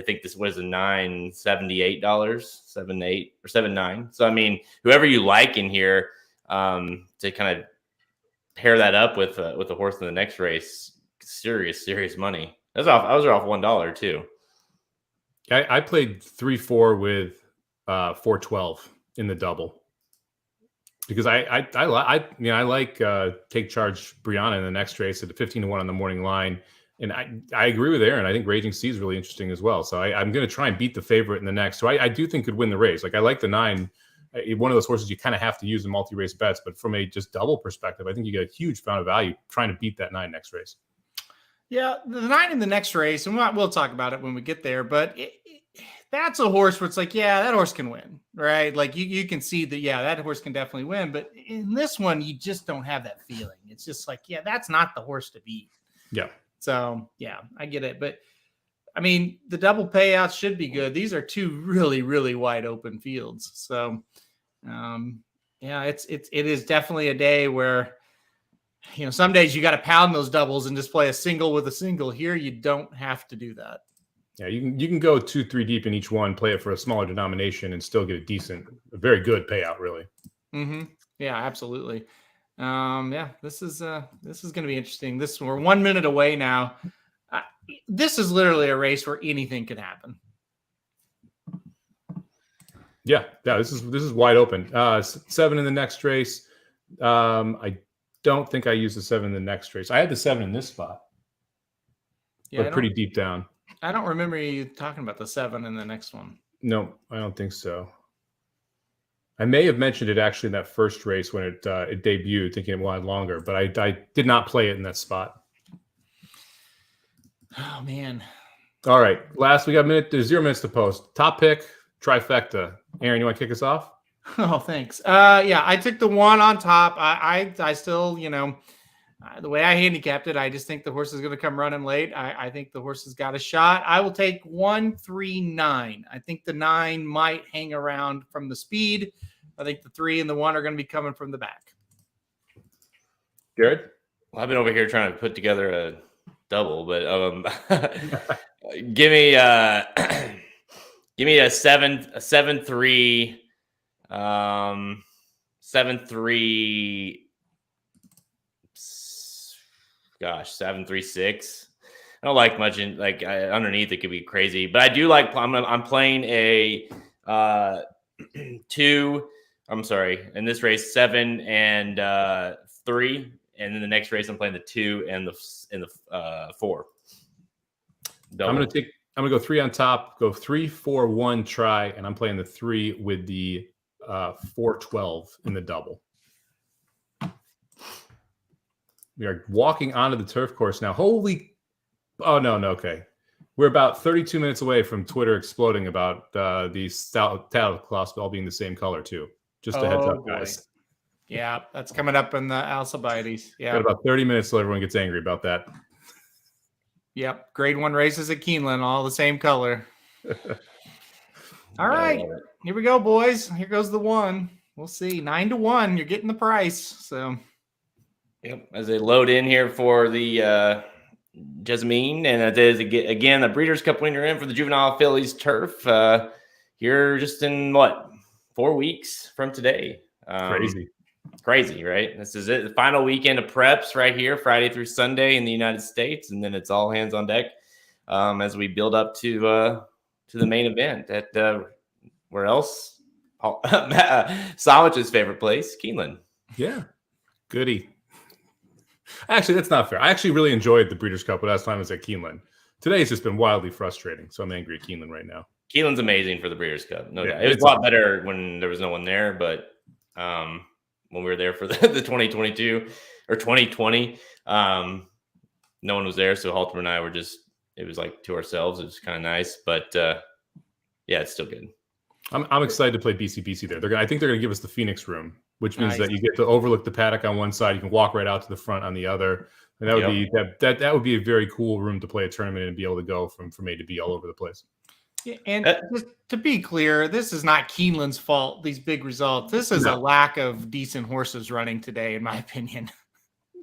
think this was a $978, 7.8 or 7.9. So whoever you like in here, to kind of pair that up with a horse in the next race, serious money. I was off $1 too. I played 3-4 with 412 in the double because I like Take Charge Brianna in the next race at the 15-1 on the morning line. And I agree with Aaron. I think Raging Sea is really interesting as well. So I'm going to try and beat the favorite in the next. So I do think could win the race. I like the 9. One of those horses you kind of have to use in multi-race bets. But from a just double perspective, I think you get a huge amount of value trying to beat that 9 next race. Yeah, the 9 in the next race, and we'll talk about it when we get there. But that's a horse where it's like, yeah, that horse can win, right? Like you can see that, yeah, that horse can definitely win. But in this one, you just don't have that feeling. It's just like, yeah, that's not the horse to beat. Yeah. So, yeah, I get it. But, the double payouts should be good. These are 2 really, really wide open fields. So, it is definitely a day where, some days you got to pound those doubles and just play a single with a single. Here, you don't have to do that. Yeah, you can go 2-3 deep in each one, play it for a smaller denomination, and still get a very good payout, really. Mm-hmm. Yeah, absolutely. This is going to be interesting. We're 1 minute away now. This is literally a race where anything can happen. Yeah. This is wide open. 7 in the next race. I don't think I used the 7 in the next race. I had the 7 in this spot, but pretty deep down. I don't remember you talking about the 7 in the next one. No, I don't think so. I may have mentioned it actually in that first race when it debuted, thinking it wanted longer, but I did not play it in that spot. Oh, man. All right. We got there's 0 minutes to post. Top pick, trifecta. Aaron, you want to kick us off? Oh, thanks. I took the 1 on top. I still, the way I handicapped it, I just think the horse is going to come running late. I think the horse has got a shot. I will take 1, 3, 9. I think the 9 might hang around from the speed. I think the 3 and the 1 are going to be coming from the back. Jared? Well, I've been over here trying to put together a double, but give me a 7-3, 7-3. Gosh, 7-3-6. I don't like much underneath. It could be crazy, but I do like. I'm playing a 2. I'm sorry. In this race, 7 and 3, and then the next race I'm playing the 2 and the 4. Double. I'm gonna go 3 on top. Go 3, 4, 1 try, and I'm playing the 3 with the 4-12 in the double. We are walking onto the turf course now. Okay. We're about 32 minutes away from Twitter exploding about the tablecloths all being the same color too. Just a heads up, guys. Yeah, that's coming up in the Alcibiades. Yeah. Got about 30 minutes till everyone gets angry about that. Yep. Grade 1 races at Keeneland, all the same color. All right. Here we go, boys. Here goes the 1. We'll see. 9-1. You're getting the price. So Yep. As they load in here for the Jessamine, and it is again the Breeders' Cup winner in for the Juvenile Phillies turf. Here just in 4 weeks from today. Crazy, right? This is it. The final weekend of preps right here, Friday through Sunday in the United States, and then it's all hands on deck as we build up to the main event at where else? Somich's favorite place, Keeneland. Yeah, goody. Actually, that's not fair. I actually really enjoyed the Breeders' Cup last time I was at Keeneland. Today's just been wildly frustrating, so I'm angry at Keeneland right now. Keeneland's amazing for the Breeders' Cup, no doubt. It was a lot better when there was no one there, but when we were there for the 2022 or 2020, no one was there, so Halter and I were it was like to ourselves. It was kind of nice, but yeah, it's still good. I'm excited to play BCBC there. I think they're going to give us the Phoenix room, which means that you get to overlook the paddock on one side. You can walk right out to the front on the other. And that would be that would be a very cool room to play a tournament and be able to go from A to B all over the place. Yeah, and just to be clear, this is not Keeneland's fault, these big results. This is a lack of decent horses running today, in my opinion.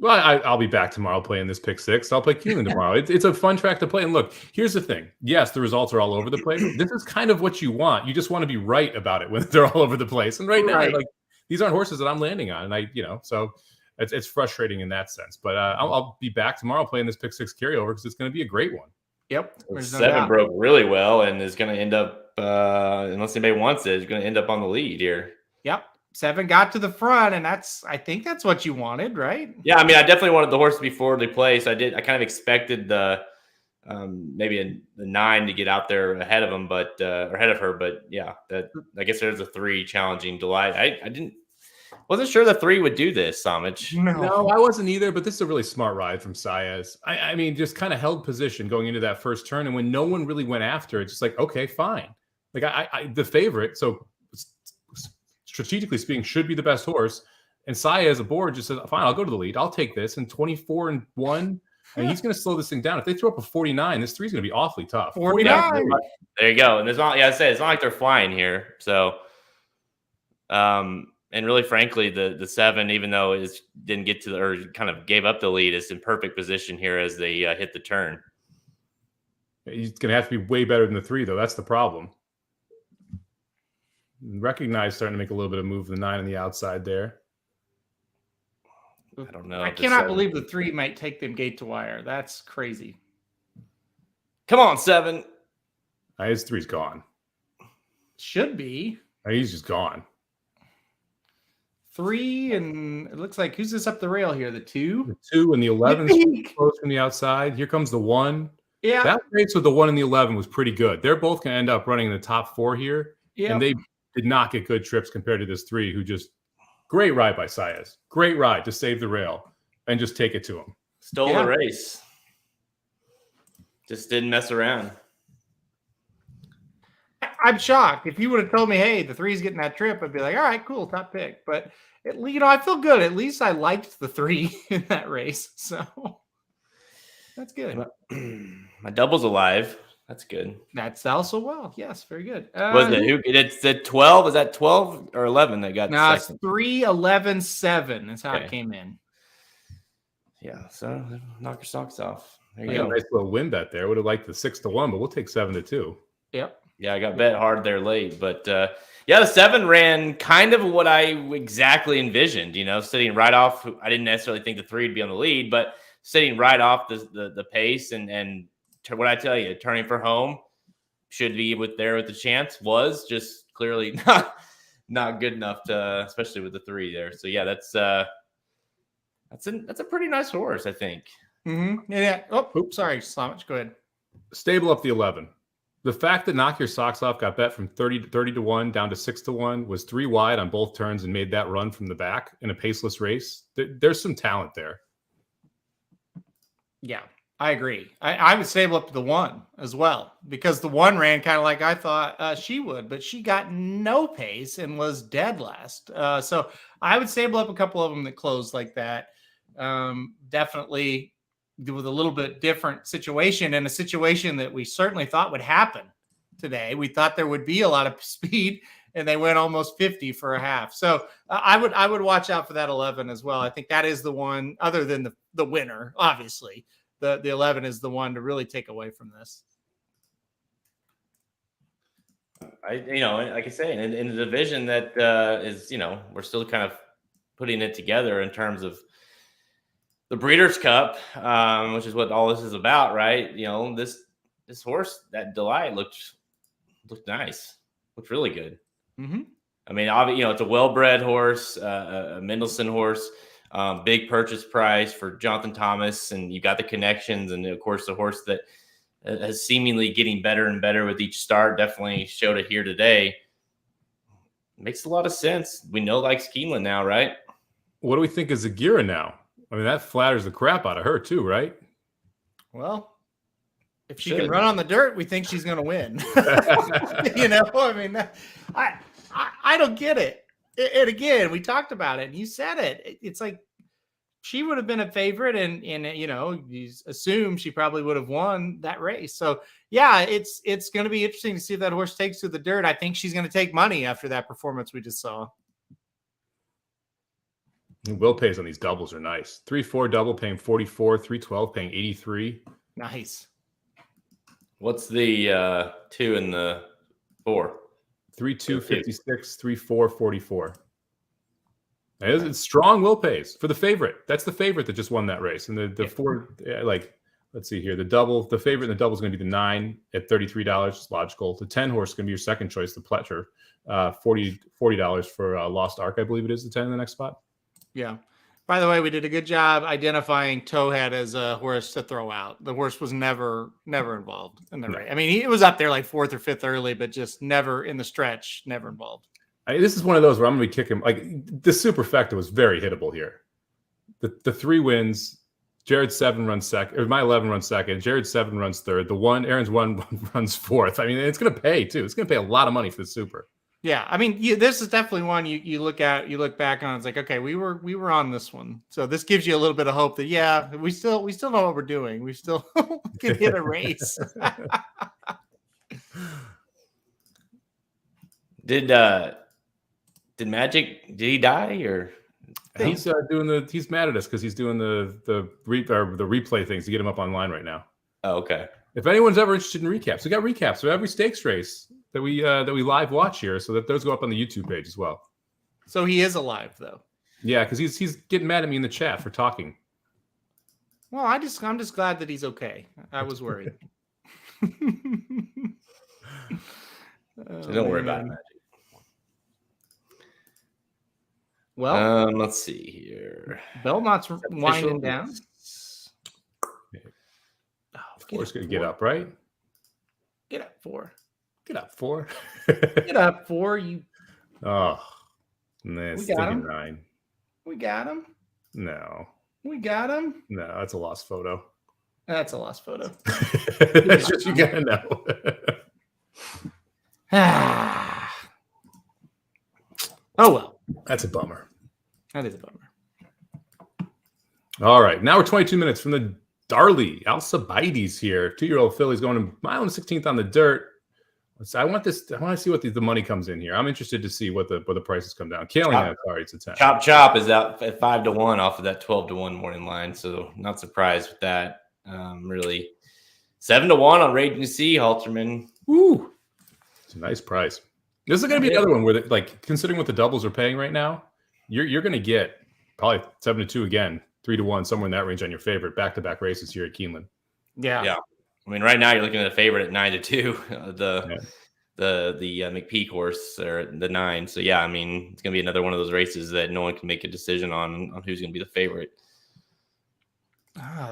Well, I'll be back tomorrow playing this pick six. I'll play Keeneland tomorrow. It's a fun track to play. And look, here's the thing. Yes, the results are all over the place. This is kind of what you want. You just want to be right about it when they're all over the place. And right now, like, these aren't horses that I'm landing on. And so it's frustrating in that sense. But I'll be back tomorrow playing this pick six carryover because it's going to be a great one. Yep. Seven broke really well and is going to end up, unless anybody wants it, is going to end up on the lead here. Yep. 7 got to the front, and I think that's what you wanted, right? Yeah, I mean, I definitely wanted the horse to be forwardly placed. I kind of expected the maybe the 9 to get out there ahead of him, but or ahead of her. But yeah, I guess there's a 3 challenging Delight. I wasn't sure the 3 would do this, Somich. No, I wasn't either. But this is a really smart ride from Saez. I mean, just kind of held position going into that first turn, and when no one really went after it, it's just like, okay, fine. Like I the favorite, so strategically speaking, should be the best horse. And Saez aboard just says, fine, I'll go to the lead. I'll take this. And 24-1, and he's going to slow this thing down. If they throw up a 49, this 3 is going to be awfully tough. 49. There you go. And it's not like they're flying here. So, and really, frankly, the 7, even though it didn't get to or kind of gave up the lead, is in perfect position here as they hit the turn. He's going to have to be way better than the 3, though. That's the problem. Recognize starting to make a little bit of move. The 9 on the outside there. I don't know. I cannot believe the 3 might take them gate to wire. That's crazy. Come on, 7. His 3's gone. Should be. He's just gone. 3, and it looks like who's this up the rail here? The 2? The 2 and the 11 close from the outside. Here comes the 1. Yeah. That race with the 1 and the 11 was pretty good. They're both going to end up running in the top 4 here. Yeah. And they did not get good trips compared to this 3 who just great ride by Saez. Great ride to save the rail and just take it to him. Stole the race. Just didn't mess around. I'm shocked. If you would have told me, hey, the 3's getting that trip, I'd be like, all right, cool, top pick. But I feel good. At least I liked the 3 in that race. So that's good. My double's alive. That's good. That's also well. Yes, very good. Was it? It's the 12. Is that 12 or 11 that got? No, it's 3, 11, 7. That's how it came in. Yeah. So knock your socks off. There you go. go. Nice little win bet there. Would have liked the 6-1, but we'll take 7-2. Yep. Yeah, I got bet hard there late, but the 7 ran kind of what I exactly envisioned. Sitting right off. I didn't necessarily think the 3 would be on the lead, but sitting right off the pace and. What I tell you, turning for home should be with the chance was just clearly not good enough to, especially with the 3 there. So yeah, that's a pretty nice horse, I think. Mm-hmm. Yeah. Oh, oops, sorry, Somich. Go ahead. Stable up the 11. The fact that Knock Your Socks Off got bet from 30-1 down to 6-1 was 3 wide on both turns and made that run from the back in a paceless race. There's some talent there. Yeah. I agree. I would stable up to the 1 as well because the 1 ran kind of like I thought she would, but she got no pace and was dead last. So I would stable up a couple of them that closed like that. Definitely with a little bit different situation and a situation that we certainly thought would happen today. We thought there would be a lot of speed and they went almost 50 for a half. So I would watch out for that 11 as well. I think that is the one, other than the winner, obviously. The 11 is the one to really take away from this. Like I say, in the division that is, we're still kind of putting it together in terms of the Breeders' Cup, which is what all this is about, right? This horse, that Delight, looked nice, looked really good. Mm-hmm. I mean, it's a well-bred horse, a Mendelssohn horse, big purchase price for Jonathan Thomas, and you got the connections, and of course the horse that is seemingly getting better and better with each start. Definitely showed it here today. Makes a lot of sense. We know likes Keeneland now, right? What do we think of Zagira now? I mean, that flatters the crap out of her too, right? Well, if she can run on the dirt, we think she's going to win. I mean, I don't get it. And again, we talked about it, and you said it. It's like she would have been a favorite, and you assume she probably would have won that race. So yeah, it's going to be interesting to see if that horse takes to the dirt. I think she's going to take money after that performance we just saw. Will pays on these doubles are nice. 3-4 double paying 44, 3-12 paying 83. Nice. What's the 2 and the 4? 3-2 56, 3-4 44. It's strong will pays for the favorite. That's the favorite that just won that race. And the 4, let's see here. The favorite in the double is going to be the 9 at $33. It's logical. The 10 horse is going to be your second choice, the Pletcher. $40 for Lost Ark, I believe it is, the 10 in the next spot. Yeah. By the way, we did a good job identifying Towhead as a horse to throw out. The horse was never involved in the race. I mean, he was up there like 4th or 5th early, but just never in the stretch, never involved. This is one of those where I'm going to be kicking. Like, the superfecta was very hittable here. The 3 wins. Jared's 7 runs second, or my 11 runs second. Jared's 7 runs third. Aaron's 1 runs 4th. I mean, it's going to pay too. It's going to pay a lot of money for the super. Yeah, I mean, this is definitely one you look back on. It's like, okay, we were on this one, so this gives you a little bit of hope that we still know what we're doing. We still can hit a race. Did Magic? Did he die or? He's he's mad at us because he's doing the replay things to get him up online right now. Oh, okay. If anyone's ever interested in recaps, we got recaps of every stakes race that we live watch here, so that those go up on the YouTube page as well. So he is alive though. Yeah, because he's getting mad at me in the chat for talking. Well, I'm just glad that he's okay. I was worried. Don't worry about it, Magic. Well, let's see here. Belmont's winding down. Of course, going to get up, right? Get up 4. Get up 4. Get up 4. You. Oh, man, we got him. 9. We got him. No. We got him. No, that's a lost photo. That's a lost photo. That's what you gotta know. Oh well. That's a bummer. That is a bummer. All right, now we're 22 minutes from the Darley Alcibiades here. 2-year-old filly's going a mile and 16th on the dirt. I want to see what the money comes in here. I'm interested to see what the prices come down. Kaling, sorry, it's a 10. Chop is out at 5-1 off of that 12-1 morning line, so not surprised with that. Really, 7-1 on Raging Sea, Halterman. Woo, it's a nice price. This is going to be another one where, considering what the doubles are paying right now, you're going to get probably 7-2 again, 3-1, somewhere in that range on your favorite back-to-back races here at Keeneland. Yeah. I mean, right now you're looking at a favorite at 9-2, the McPeak horse or the 9. So yeah, I mean, it's gonna be another one of those races that no one can make a decision on who's gonna be the favorite.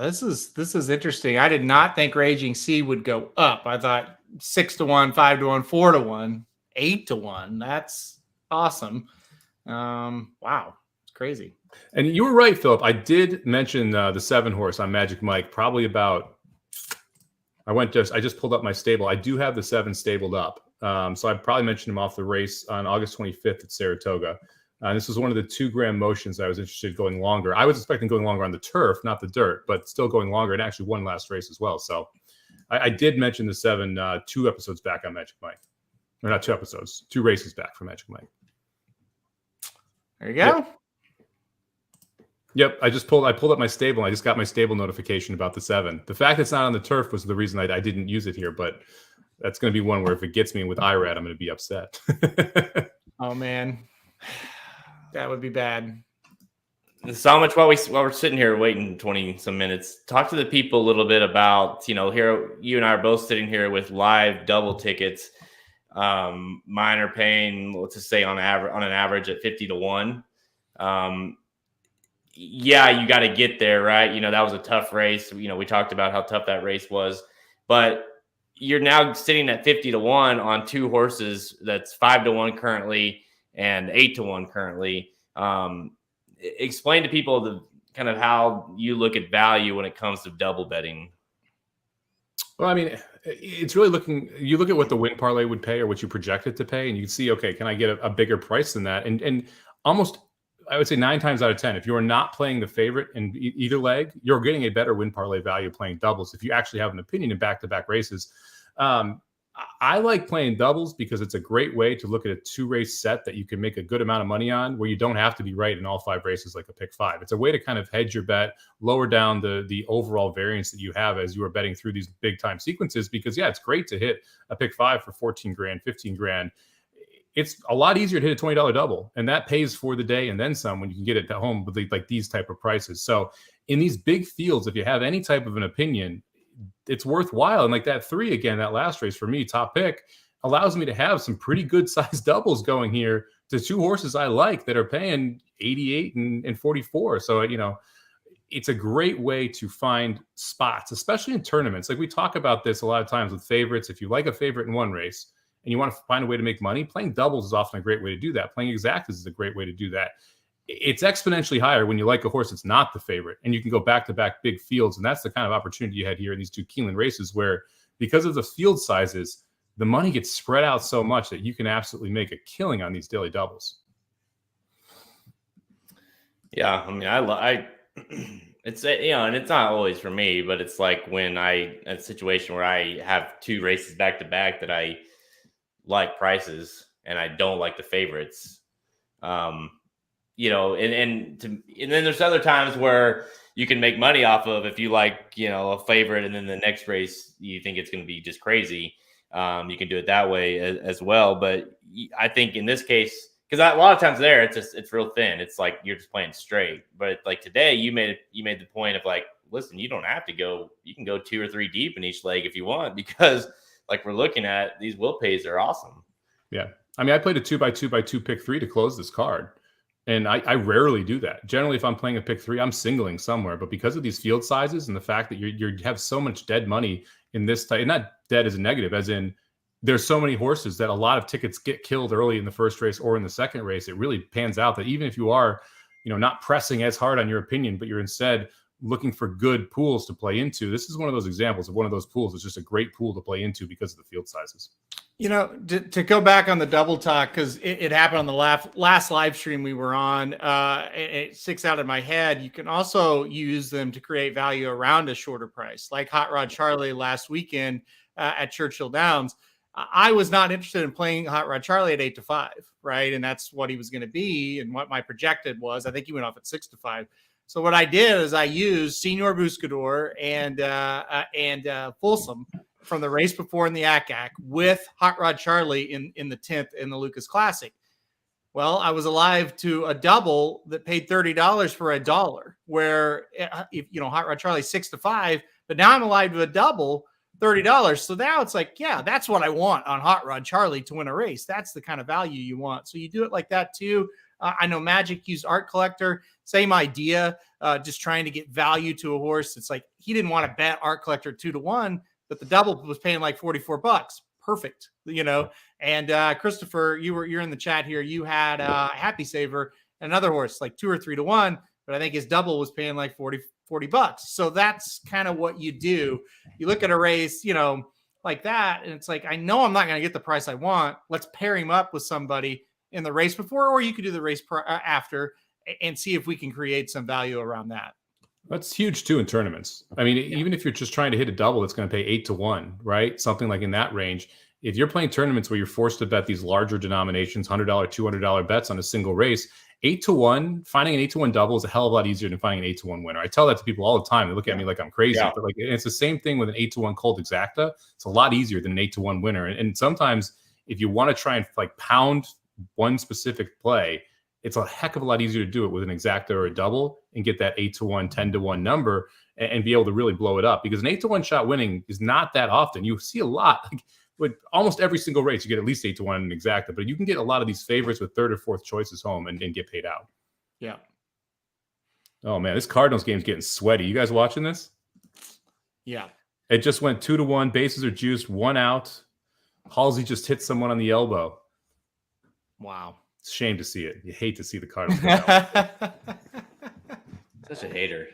This is interesting. I did not think Raging Sea would go up. I thought 6-1, 5-1, 4-1, 8-1. That's awesome. Wow, it's crazy. And you were right, Philip. I did mention the 7 horse on Magic Mike probably about. I just pulled up my stable. I do have the 7 stabled up. So I probably mentioned him off the race on August 25th at Saratoga. This was one of the 2 Grand Motions I was interested in going longer. I was expecting going longer on the turf, not the dirt, but still going longer, and actually won last race as well. So I did mention the 7 2 episodes back on Magic Mike. or not 2 episodes, 2 races back from Magic Mike. There you go. Yep, I pulled up my stable. I just got my stable notification about the 7. The fact it's not on the turf was the reason I didn't use it here, but that's going to be one where if it gets me with IRAD, I'm going to be upset. Oh man, that would be bad. Somich, while we're sitting here waiting 20 some minutes, talk to the people a little bit about, here you and I are both sitting here with live double tickets. Mine are paying, let's just say on an average at 50 to 1. Yeah, you got to get there, right? That was a tough race. We talked about how tough that race was, but you're now sitting at 50 to 1 on 2 horses. That's 5 to 1 currently and 8 to 1 currently. Explain to people the kind of how you look at value when it comes to double betting. Well, I mean, it's really you look at what the win parlay would pay or what you project it to pay, and you can see, okay, can I get a bigger price than that? And almost, I would say 9 times out of 10, if you are not playing the favorite in either leg, you're getting a better win parlay value playing doubles. If you actually have an opinion in back-to-back races, I like playing doubles because it's a great way to look at a 2-race set that you can make a good amount of money on, where you don't have to be right in all 5 races like a pick 5. It's a way to kind of hedge your bet, lower down the overall variance that you have as you are betting through these big time sequences. Because it's great to hit a pick 5 for 14 grand, 15 grand. It's a lot easier to hit a $20 double, and that pays for the day and then some when you can get it at home with like these type of prices. So in these big fields, if you have any type of an opinion, it's worthwhile. And like that 3 again, that last race for me, top pick, allows me to have some pretty good sized doubles going here to 2 horses I like that are paying 88 and 44. So it's a great way to find spots, especially in tournaments. Like we talk about this a lot of times with favorites. If you like a favorite in one race and you want to find a way to make money, playing doubles is often a great way to do that. Playing exactas is a great way to do that. It's exponentially higher when you like a horse that's not the favorite, and you can go back-to-back big fields. And that's the kind of opportunity you had here in these 2 Keeneland races, where because of the field sizes, the money gets spread out so much that you can absolutely make a killing on these daily doubles. Yeah, I mean, it's and it's not always for me, but it's like when a situation where I have 2 races back to back that I like prices and I don't like the favorites. And then there's other times where you can make money off of if you like, a favorite, and then the next race you think it's going to be just crazy. You can do it that way as well. But I think in this case, because a lot of times there, it's real thin. It's like you're just playing straight. But like today, you made the point of like, listen, you don't have to go. You can go 2 or 3 deep in each leg if you want, because like we're looking at, these will pays are awesome. Yeah, I mean, I played a 2x2x2 pick 3 to close this card. And I rarely do that. Generally, if I'm playing a pick 3, I'm singling somewhere. But because of these field sizes and the fact that you have so much dead money in this type, and not dead as a negative, as in there's so many horses that a lot of tickets get killed early in the first race or in the second race, it really pans out that even if you are, not pressing as hard on your opinion, but you're instead looking for good pools to play into, this is one of those examples of one of those pools. It's just a great pool to play into because of the field sizes. To go back on the double talk, because it happened on the last live stream we were on, it sticks out in my head. You can also use them to create value around a shorter price, like Hot Rod Charlie last weekend at Churchill Downs. I was not interested in playing Hot Rod Charlie at 8 to 5, right? And that's what he was going to be, and what my projected was. I think he went off at 6 to 5. So what I did is I used Senior Buscador and Folsom from the race before in the ACAC with Hot Rod Charlie in the 10th in the Lucas Classic. Well, I was alive to a double that paid $30 for $1, where Hot Rod Charlie 6 to 5, but now I'm alive to a double $30. So now it's like, yeah, that's what I want on Hot Rod Charlie to win a race. That's the kind of value you want. So you do it like that too. I know Magic used Art Collector, same idea, just trying to get value to a horse. It's like he didn't want to bet Art Collector 2 to 1, but the double was paying like $44. Perfect, And Christopher, you're in the chat here. You had Happy Saver, another horse like 2 or 3 to 1, but I think his double was paying like $40. So that's kind of what you do. You look at a race, like that, and it's like, I know I'm not going to get the price I want. Let's pair him up with somebody in the race before, or you could do the race after and see if we can create some value around that. That's huge too in tournaments. I mean, even if you're just trying to hit a double, that's going to pay 8 to 1, right? Something like in that range. if you're playing tournaments where you're forced to bet these larger denominations, $100, $200 bets on a single race, 8-1, finding an 8-1 double is a hell of a lot easier than finding an 8-1 winner. I tell that to people all the time. They look at me like I'm crazy, but like it's the same thing with an 8-1 cold exacta. It's a lot easier than an 8-1 winner. And sometimes if you want to try and like pound one specific play, it's a heck of a lot easier to do it with an exacta or a double and get that 8-1, 10-1 number and be able to really blow it up, because an 8-1 shot winning is not that often. You see a lot. Like, with almost every single race, you get at least 8-1 in an exacta, but you can get a lot of these favorites with third or fourth choices home and get paid out. Yeah. Oh man, this Cardinals game's getting sweaty. You guys watching this? Yeah. It just went 2-1. Bases are juiced, 1 out. Halsey just hit someone on the elbow. Wow. It's a shame to see it. You hate to see the Cardinals go out. Such a hater.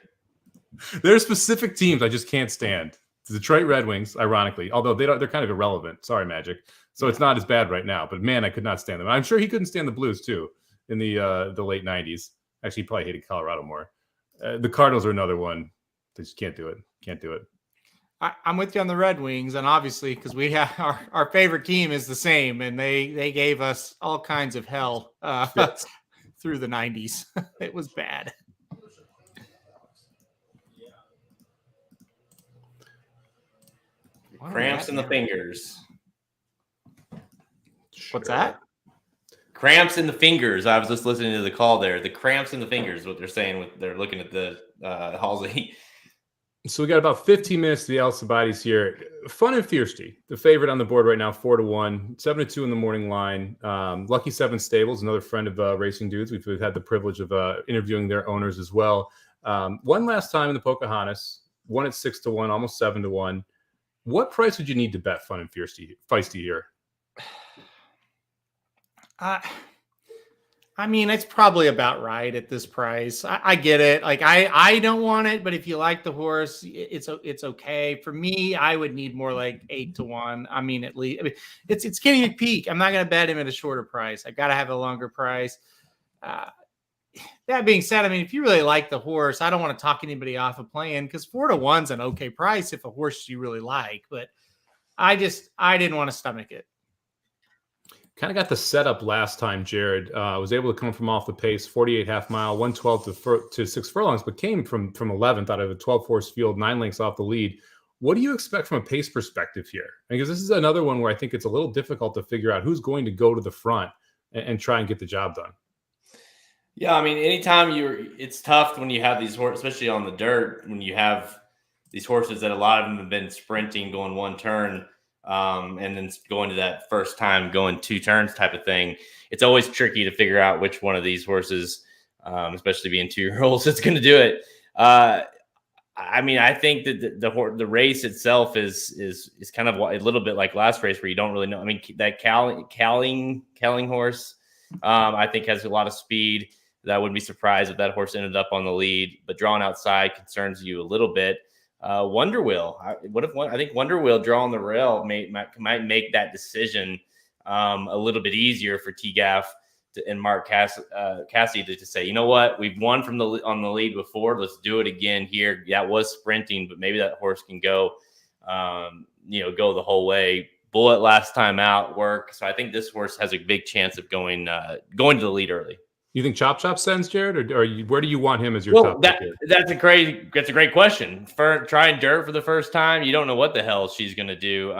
There are specific teams I just can't stand. The Detroit Red Wings, ironically, although they're kind of irrelevant. Sorry, Magic. So it's not as bad right now. But man, I could not stand them. I'm sure he couldn't stand the Blues too in the late '90s. Actually, he probably hated Colorado more. The Cardinals are another one. They just can't do it. Can't do it. I'm with you on the Red Wings, and obviously because we have our favorite team is the same, and they gave us all kinds of hell through the '90s. It was bad. Cramps in the fingers. What's that? Cramps in the fingers. I was just listening to the call there. The cramps in the fingers, what they're saying. They're looking at the Halsey. So we got about 15 minutes to the Alcibiades here. Fun and Fiercely, the favorite on the board right now, 4-1, 7-2 in the morning line. Lucky Seven Stables, another friend of Racing Dudes. We've had the privilege of interviewing their owners as well. One last time in the Pocahontas, won at 6-1, almost 7-1. What price would you need to bet Fun and Feisty here? I mean, it's probably about right at this price. I get it. Like I don't want it, but if you like the horse, it's okay. For me, I would need more like 8-1. I mean, at least it's Kenny McPeak. I'm not going to bet him at a shorter price. I got to have a longer price. That being said, I mean, if you really like the horse, I don't want to talk anybody off of playing, because 4-1's an okay price if a horse you really like. But I didn't want to stomach it. Kind of got the setup last time, Jared. Was able to come from off the pace, 48 half mile, 112 to 6 furlongs, but came from 11th out of a 12-horse field, 9 lengths off the lead. What do you expect from a pace perspective here? Because this is another one where I think it's a little difficult to figure out who's going to go to the front and try and get the job done. Yeah, I mean, anytime it's tough when you have these horses, especially on the dirt, when you have these horses that a lot of them have been sprinting, going one turn, and then going to that first time going 2 turns type of thing. It's always tricky to figure out which one of these horses, especially being 2-year-olds, that's going to do it. I mean, I think that the race itself is kind of a little bit like last race where you don't really know. I mean, that Calling horse, I think has a lot of speed. That wouldn't be surprised if that horse ended up on the lead, but drawn outside concerns you a little bit. Wonder Wheel. I think Wonder Wheel drawing the rail might make that decision a little bit easier for TGAF and Mark Cassidy to say, you know what, we've won on the lead before. Let's do it again here. Yeah, it was sprinting, but maybe that horse can go, go the whole way. Bullet last time out work. So I think this horse has a big chance of going to the lead early. You think Chop Chop sends, Jared, or where do you want him as your top pick? That's a great question. For trying dirt for the first time, you don't know what the hell she's going to do.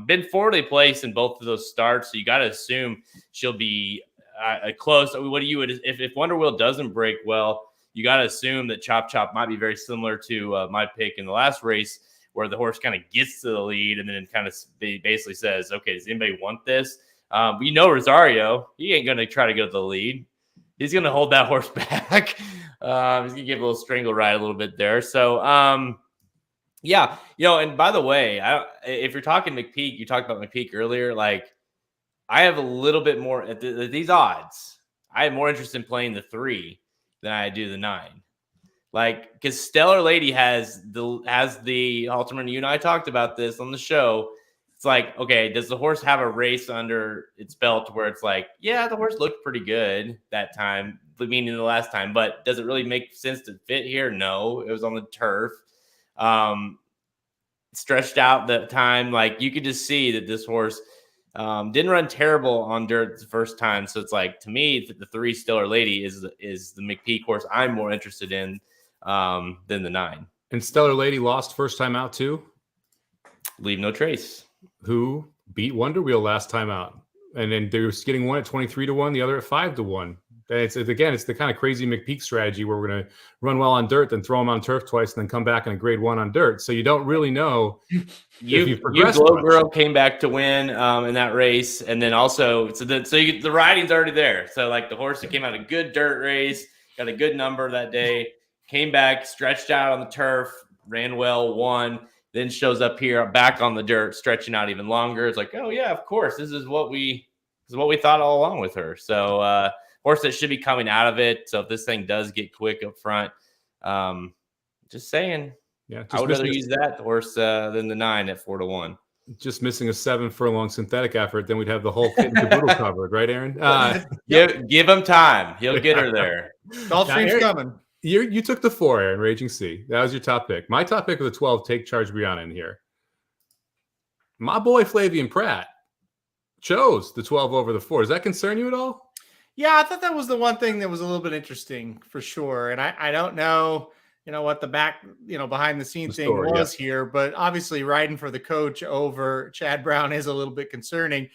Been 4th place in both of those starts, so you got to assume she'll be close. What do you if Wonder Wheel doesn't break well, you got to assume that Chop Chop might be very similar to my pick in the last race, where the horse kind of gets to the lead and then kind of basically says, "Okay, does anybody want this?" Rosario, he ain't going to try to go to the lead. He's going to hold that horse back. He's going to give a little strangle ride a little bit there. So, and by the way, if you're talking McPeak, you talked about McPeak earlier. Like, I have a little bit more at these odds. I have more interest in playing the 3 than I do the 9. Like, because Stellar Lady has the ultimate. You and I talked about this on the show. It's like, okay, does the horse have a race under its belt where it's like, yeah, the horse looked pretty good that time, meaning the last time, but does it really make sense to fit here? No, it was on the turf. Stretched out the time. Like, you could just see that this horse Didn't run terrible on dirt the first time. So it's like, to me, the 3 Stellar Lady is the McPeak horse I'm more interested in than the 9. And Stellar Lady lost first time out too. Leave No Trace, who beat Wonder Wheel last time out. And then they were getting one at 23-1, the other at 5-1. It's the kind of crazy McPeak strategy where we're going to run well on dirt, then throw them on turf twice, and then come back in a grade 1 on dirt. So you don't really know. You Glow Girl came back to win in that race, and then also the riding's already there. So like the horse that came out a good dirt race, got a good number that day, came back, stretched out on the turf, ran well, won. Then shows up here back on the dirt, stretching out even longer. It's like, oh yeah, of course, this is what we thought all along with her. So horse that should be coming out of it. So if this thing does get quick up front, just saying, I would rather use that horse than the 9 at 4-1. Just missing a 7 furlong synthetic effort, then we'd have the whole kit and caboodle covered, right, Aaron? Give him time; he'll get her there. Gulfstream's coming. You took the 4, Aaron, Raging Sea. That was your top pick. My top pick was the 12, Take Charge Brianna in here. My boy Flavian Pratt chose the 12 over the 4. Does that concern you at all? Yeah, I thought that was the one thing that was a little bit interesting for sure. And I don't know, what the behind the scenes thing was here, but obviously riding for the coach over Chad Brown is a little bit concerning.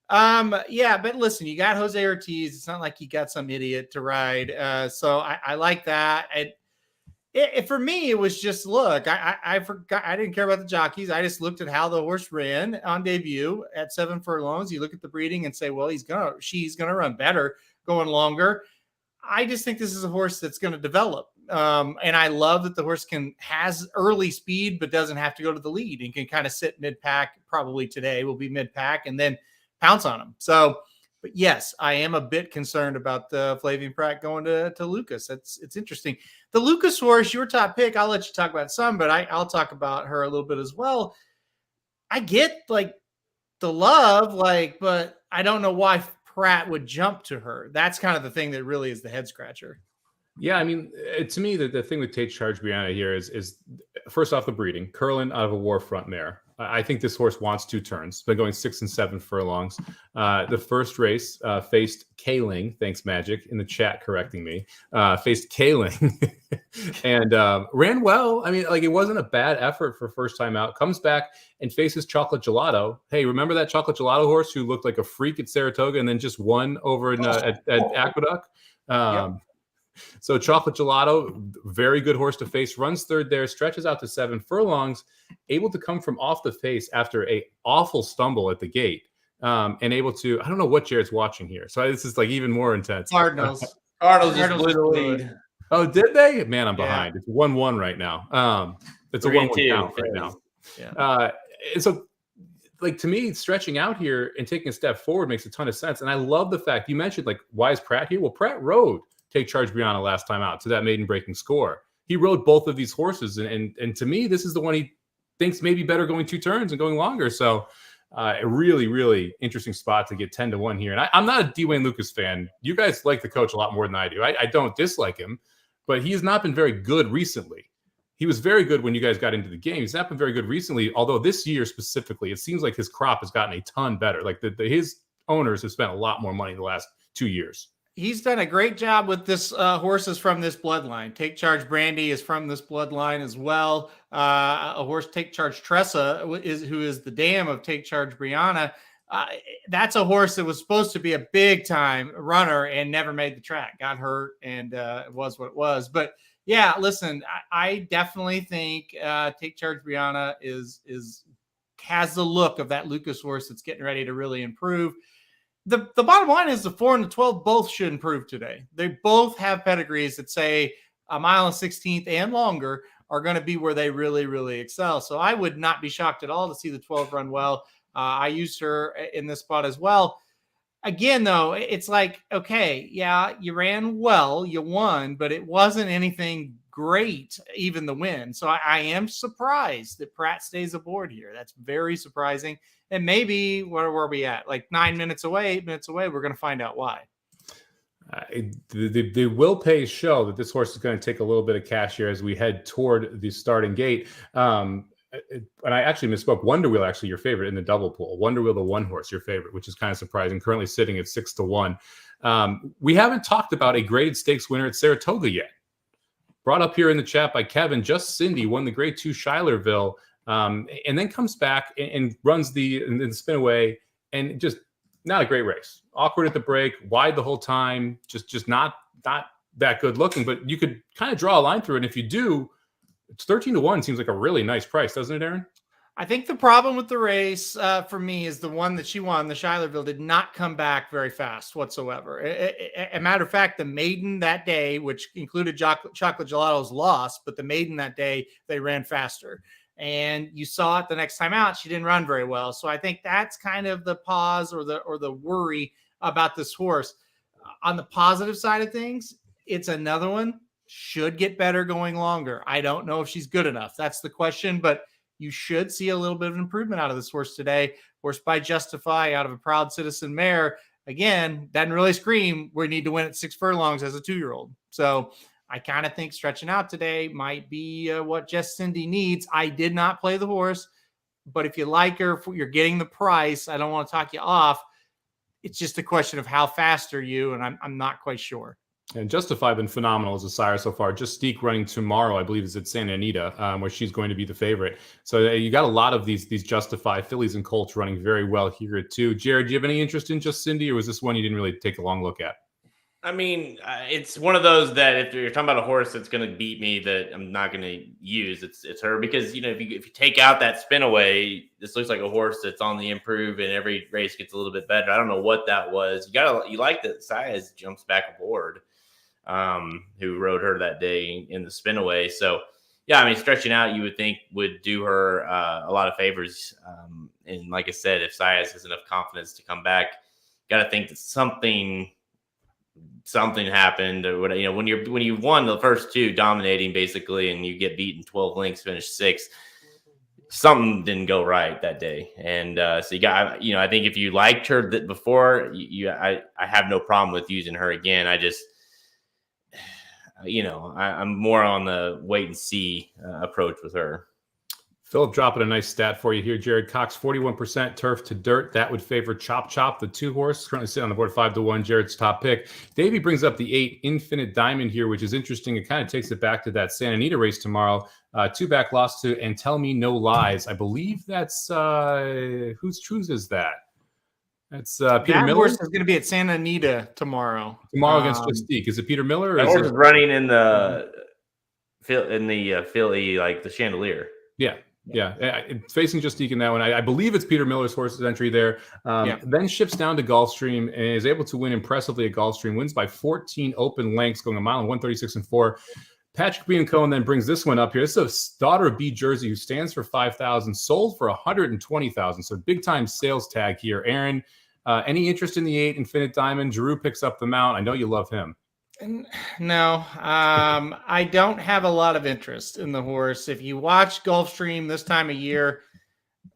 But listen, you got Jose Ortiz. It's not like you got some idiot to ride. So I like that. For me, it was just, look, I forgot. I didn't care about the jockeys. I just looked at how the horse ran on debut at 7 furlongs. You look at the breeding and say, well, she's going to run better going longer. I just think this is a horse that's going to develop. And I love that the horse has early speed, but doesn't have to go to the lead and can kind of sit mid-pack. Probably today will be mid-pack and then pounce on him. So, but yes, I am a bit concerned about the Flavian Pratt going to Lucas. It's interesting. The Lucas horse, your top pick, I'll let you talk about some, but I'll talk about her a little bit as well. I get like the love, but I don't know why Pratt would jump to her. That's kind of the thing that really is the head scratcher. Yeah, I mean, to me, the thing with Take Charge Brianna here is first off the breeding. Curlin out of a War Front mare. I think this horse wants 2 turns. Been going 6 and 7 furlongs. The first race faced Kaling. Thanks, Magic, in the chat correcting me. Faced Kaling and ran well. I mean, it wasn't a bad effort for first time out. Comes back and faces Chocolate Gelato. Hey, remember that Chocolate Gelato horse who looked like a freak at Saratoga and then just won over at Aqueduct? Yep. So Chocolate Gelato, very good horse to face, runs third there, stretches out to 7 furlongs, able to come from off the pace after a awful stumble at the gate, and able to, I don't know what Jared's watching here. So this is even more intense. Cardinals just blew the lead. Oh, did they? Man, I'm behind. It's 1-1 right now. It's a 1-1 count right now. Yeah. And so, to me, stretching out here and taking a step forward makes a ton of sense. And I love the fact you mentioned, why is Pratt here? Well, Pratt rode Take Charge Brianna last time out to that maiden breaking score. He rode both of these horses. And to me, this is the one he thinks maybe better going 2 turns and going longer. So a really, really interesting spot to get 10-1 here. And I'm not a Dwayne Lucas fan. You guys like the coach a lot more than I do. I don't dislike him, but he has not been very good recently. He was very good when you guys got into the game. He's not been very good recently, although this year specifically, it seems like his crop has gotten a ton better. His owners have spent a lot more money the last 2 years. He's done a great job with this horses from this bloodline. Take Charge Brandy is from this bloodline as well. A horse, Take Charge Tressa, who is the dam of Take Charge Brianna. That's a horse that was supposed to be a big time runner and never made the track. Got hurt and it was what it was. But yeah, listen, I definitely think Take Charge Brianna has the look of that Lucas horse that's getting ready to really improve. The bottom line is the 4 and the 12 both should improve today. They both have pedigrees that say a mile and 16th and longer are going to be where they really, really excel. So I would not be shocked at all to see the 12 run well. I used her in this spot as well. Again, though, it's okay, yeah, you ran well, you won, but it wasn't anything great, even the win. So I am surprised that Pratt stays aboard here. That's very surprising. And maybe, where were we at? 9 minutes away, 8 minutes away, we're going to find out why. The will pay show that this horse is going to take a little bit of cash here as we head toward the starting gate. and I actually misspoke. Wonder Wheel, actually, your favorite in the double pool. Wonder Wheel, the one horse, your favorite, which is kind of surprising. Currently sitting at 6-1. We haven't talked about a graded stakes winner at Saratoga yet. Brought up here in the chat by Kevin, Just Cindy won the Grade 2 Schuylerville, and then comes back and runs the spin away, and just not a great race. Awkward at the break, wide the whole time, just not that good looking. But you could kind of draw a line through it. And if you do, it's 13-1 seems like a really nice price, doesn't it, Aaron? I think the problem with the race for me is the one that she won, the Schuylerville, did not come back very fast whatsoever. A matter of fact, the maiden that day, which included Chocolate Gelato's loss, but the maiden that day, they ran faster. And you saw it the next time out, she didn't run very well. So I think that's kind of the pause or the worry about this horse. On the positive side of things, it's another one, should get better going longer. I don't know if she's good enough. That's the question, but you should see a little bit of improvement out of this horse today. Horse by Justify out of a Proud Citizen mare. Again, doesn't really scream we need to win at 6 furlongs as a 2-year-old. So I kind of think stretching out today might be what Just Cindy needs. I did not play the horse, but if you like her, if you're getting the price, I don't want to talk you off. It's just a question of how fast are you, and I'm not quite sure. And Justify been phenomenal as a sire so far. Just Steak running tomorrow, I believe, is at Santa Anita, where she's going to be the favorite. So you got a lot of these Justify fillies and colts running very well here too. Jared, do you have any interest in Just Cindy, or was this one you didn't really take a long look at? I mean, it's one of those that if you're talking about a horse that's going to beat me, that I'm not going to use. It's her, because if you take out that spin away, this looks like a horse that's on the improve, and every race gets a little bit better. I don't know what that was. You like that Sias jumps back aboard, who rode her that day in the spin away. So yeah, I mean, stretching out, you would think would do her a lot of favors. And like I said, if Sias has enough confidence to come back, got to think that something happened, or what, when you won the first two dominating basically, and you get beaten 12 lengths, finish 6th, something didn't go right that day. And so you got, I think if you liked her before, I have no problem with using her again. I just, I'm more on the wait and see approach with her. Philip dropping a nice stat for you here, Jared. Cox, 41% turf to dirt. That would favor Chop Chop, the 2 horse, currently sitting on the board 5-1, Jared's top pick. Davey brings up the 8 Infinite Diamond here, which is interesting. It kind of takes it back to that Santa Anita race tomorrow. 2-back loss to And Tell Me No Lies. I believe that's whose is that? That's Peter that Miller. Horse is going to be at Santa Anita tomorrow. Tomorrow against Justique. Is it Peter Miller? Or that horse is running in the Philly, like the Chandelier. Yeah, facing Justique in that one. I believe it's Peter Miller's horse's entry there. Then ships down to Gulfstream and is able to win impressively at Gulfstream. Wins by 14 open lengths, going a mile and 1:36.4. Patrick B. and Cohen then brings this one up here. This is a daughter of B. Jersey who stands for 5,000, sold for 120,000. So big time sales tag here. Aaron, any interest in the 8 Infinite Diamond? Giroux picks up the mount. I know you love him. No, I don't have a lot of interest in the horse. If you watch Gulfstream this time of year,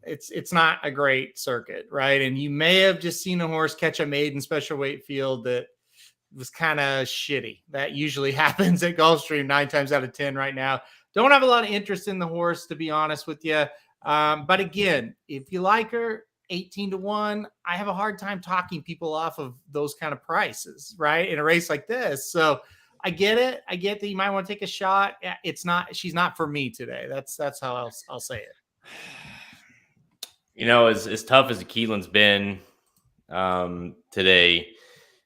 it's not a great circuit, right? And you may have just seen a horse catch a maiden special weight field that was kind of shitty. That usually happens at Gulfstream 9 times out of 10 right now. Don't have a lot of interest in the horse, to be honest with you. But again, if you like her, 18-1, I have a hard time talking people off of those kind of prices, right? In a race like this. So I get it. I get that you might want to take a shot. She's not for me today. That's how I'll say it. As tough as Keeneland's been today,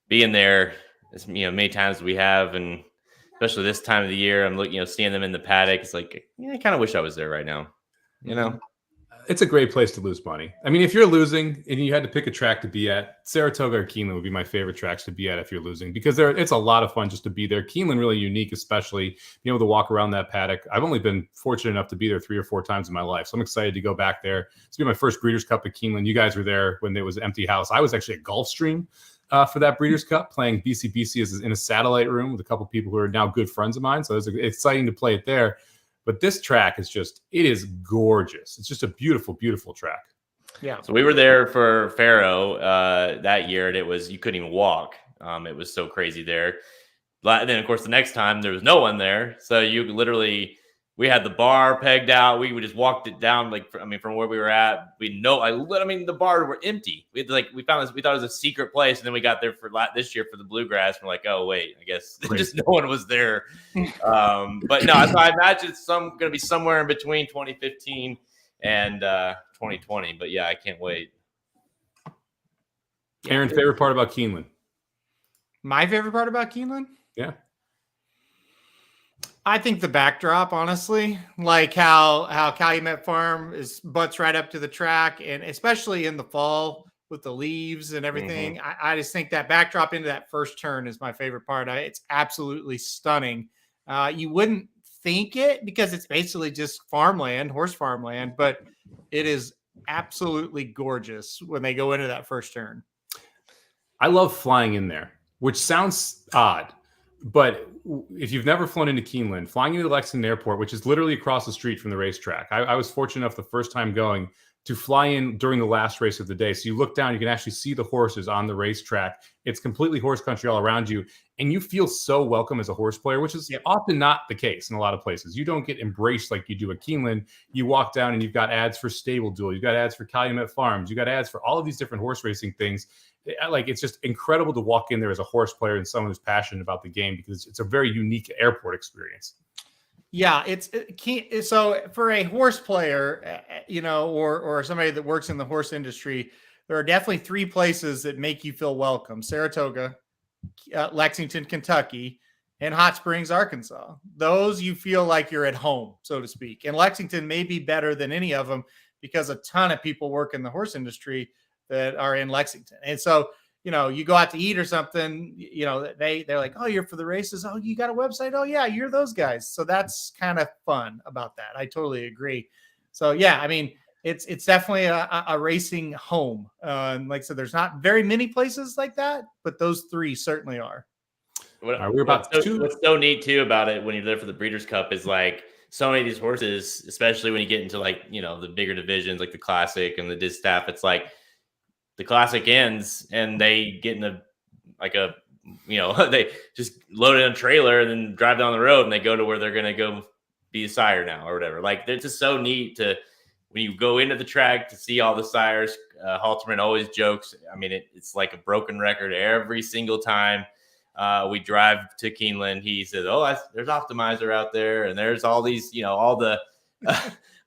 being there as many times as we have, and especially this time of the year, I'm looking, seeing them in the paddock. It's like, I kind of wish I was there right now. It's a great place to lose money. I mean, if you're losing and you had to pick a track to be at, Saratoga or Keeneland would be my favorite tracks to be at if you're losing, because it's a lot of fun just to be there. Keeneland really unique, especially being able to walk around that paddock. I've only been fortunate enough to be there 3 or 4 times in my life, so I'm excited to go back there. It's been my first Breeders' Cup at Keeneland. You guys were there when there was an empty house. I was actually at Gulfstream for that Breeders' Cup, playing BCBC in a satellite room with a couple people who are now good friends of mine, so it's exciting to play it there. But this track is it is gorgeous. It's just a beautiful, beautiful track. Yeah. So we were there for Faro that year, and you couldn't even walk. It was so crazy there. And then, of course, the next time there was no one there. So you literally we had the bar pegged out. We just walked it down, from where we were at. The bars were empty. We thought it was a secret place, and then we got there for this year for the Bluegrass. We're like, oh wait, I guess just no one was there. But no, I imagine it's going to be somewhere in between 2015 and 2020. But yeah, I can't wait. Aaron, favorite part about Keeneland? My favorite part about Keeneland? Yeah. I think the backdrop, honestly, like how Calumet Farm butts right up to the track, and especially in the fall with the leaves and everything. I just think that backdrop into that first turn is my favorite part. It's absolutely stunning. You wouldn't think it because it's basically just farmland, horse farmland, but it is absolutely gorgeous when they go into that first turn. I love flying in there, which sounds odd, but if you've never flown into Keeneland, flying into Lexington Airport, which is literally across the street from the racetrack, I was fortunate enough the first time going to fly in during the last race of the day. So you look down, you can actually see the horses on the racetrack. It's completely horse country all around you. And you feel so welcome as a horse player, which is often not the case in a lot of places. You don't get embraced like you do at Keeneland. You walk down and you've got ads for Stable Duel. You've got ads for Calumet Farms. You got ads for all of these different horse racing things. It's just incredible to walk in there as a horse player and someone who's passionate about the game, because it's a very unique airport experience. Yeah, so for a horse player, or somebody that works in the horse industry, there are definitely three places that make you feel welcome: Saratoga, Lexington, Kentucky, and Hot Springs, Arkansas. Those you feel like you're at home, so to speak. And Lexington may be better than any of them because a ton of people work in the horse industry that are in Lexington. And so, you go out to eat or something, they're like, oh, you're for the races. Oh, you got a website? Oh yeah, you're those guys. So that's kind of fun about that. I totally agree. So yeah, I mean, it's definitely a racing home. And like I said, there's not very many places like that, but those three certainly are. What's so neat too about it when you're there for the Breeders' Cup is like so many of these horses, especially when you get into the bigger divisions like the Classic and the Distaff, it's like the Classic ends and they get in they just load in a trailer and then drive down the road and they go to where they're going to go be a sire now or whatever. Like, it's just so neat when you go into the track to see all the sires. Halterman always jokes. I mean, it's like a broken record every single time we drive to Keeneland. He says, oh, there's Optimizer out there. And there's all these,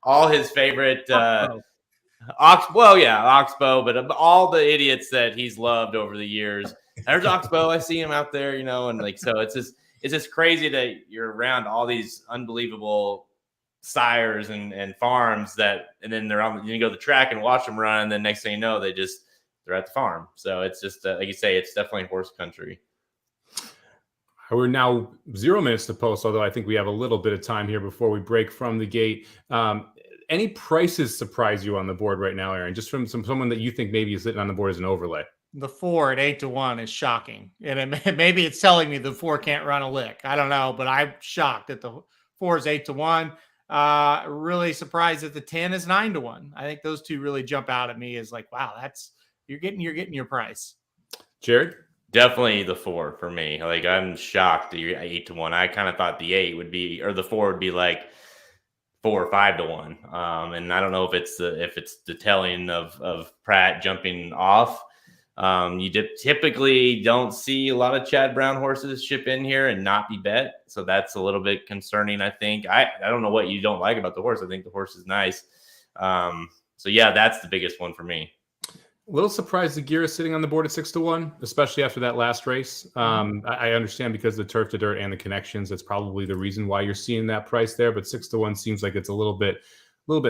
all his favorite, Oxbow, but all the idiots that he's loved over the years. There's Oxbow. I see him out there, and so it's just crazy that you're around all these unbelievable sires and farms and then you go to the track and watch them run, and then next thing you know, they're at the farm. So it's just like you say, it's definitely horse country. We're now 0 minutes to post, although I think we have a little bit of time here before we break from the gate. Any prices surprise you on the board right now, Aaron? Just from someone that you think maybe is sitting on the board as an overlay. The 4 at 8-1 is shocking, and maybe it's telling me the 4 can't run a lick. I don't know, but I'm shocked that the 4 is 8-1. Really surprised that the 10 is 9-1. I think those two really jump out at me as like, wow, you're getting your price. Jared? Definitely the 4 for me. Like, I'm shocked that you're 8-1. I kind of thought the 8 would be, or the 4 would be like 4 or 5-1. And I don't know if it's the telling of Pratt jumping off. You typically don't see a lot of Chad Brown horses ship in here and not be bet. So that's a little bit concerning, I think. I don't know what you don't like about the horse. I think the horse is nice. So yeah, that's the biggest one for me. A little surprised the gear is sitting on the board at 6-1, especially after that last race. I understand because of the turf to dirt and the connections, that's probably the reason why you're seeing that price there. But 6-1 seems like it's a little bit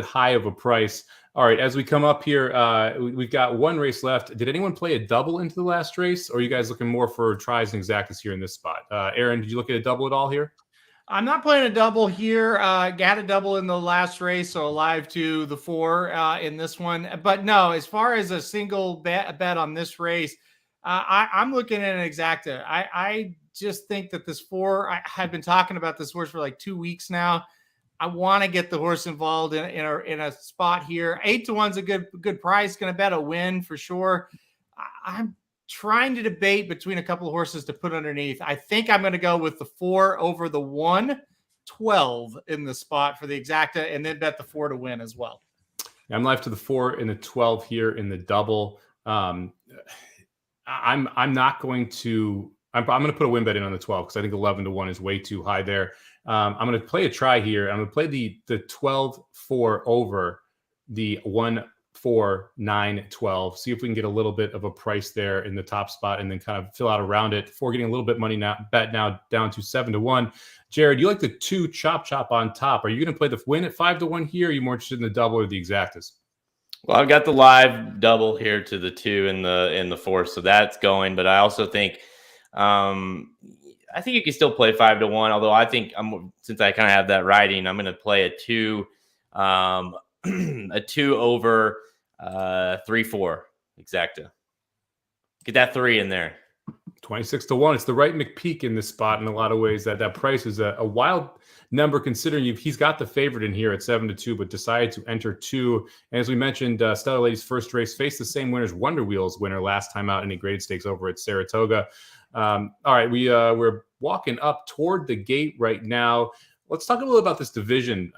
high of a price. All right, as we come up here, we've got one race left. Did anyone play a double into the last race, or are you guys looking more for tries and exactas here in this spot? Aaron, did you look at a double at all here? I'm not playing a double here. Got a double in the last race, so alive to the 4 in this one. But no, as far as a single bet on this race, I'm looking at an exacta. I just think that this 4, I have been talking about this horse for like 2 weeks now. I want to get the horse involved in a spot here. 8-1's a good price. Going to bet a win for sure. I'm trying to debate between a couple of horses to put underneath. I think I'm going to go with the 4 over the 1 12 in the spot for the exacta, and then bet the 4 to win as well. I'm live to the 4 and the 12 here in the double. I'm not going to. I'm going to put a win bet in on the 12 because I think 11 to 1 is way too high there. I'm going to play a try here. I'm going to play the 12-4 over the 1-4-9-12. See if we can get a little bit of a price there in the top spot, and then kind of fill out around it before getting a little bit money now. Bet now down to 7 to 1. Jared, you like the 2 chop on top. Are you going to play the win at 5 to 1 here? Or are you more interested in the double or the exactas? Well, I've got the live double here to the 2 and the 4, so that's going. But I also think, I think you can still play 5 to 1. Although I think since I kind of have that writing, I'm going to play a 2, a 2 over 3-4 exacta. Get that 3 in there. 26 to 1. It's the right McPeak in this spot in a lot of ways. That price is a wild number considering he's got the favorite in here at 7 to 2, but decided to enter 2. And as we mentioned, Stellar Lady's first race faced the same winners Wonder Wheel's winner last time out in a graded stakes over at Saratoga. All right, we're walking up toward the gate right now. Let's talk a little about this division.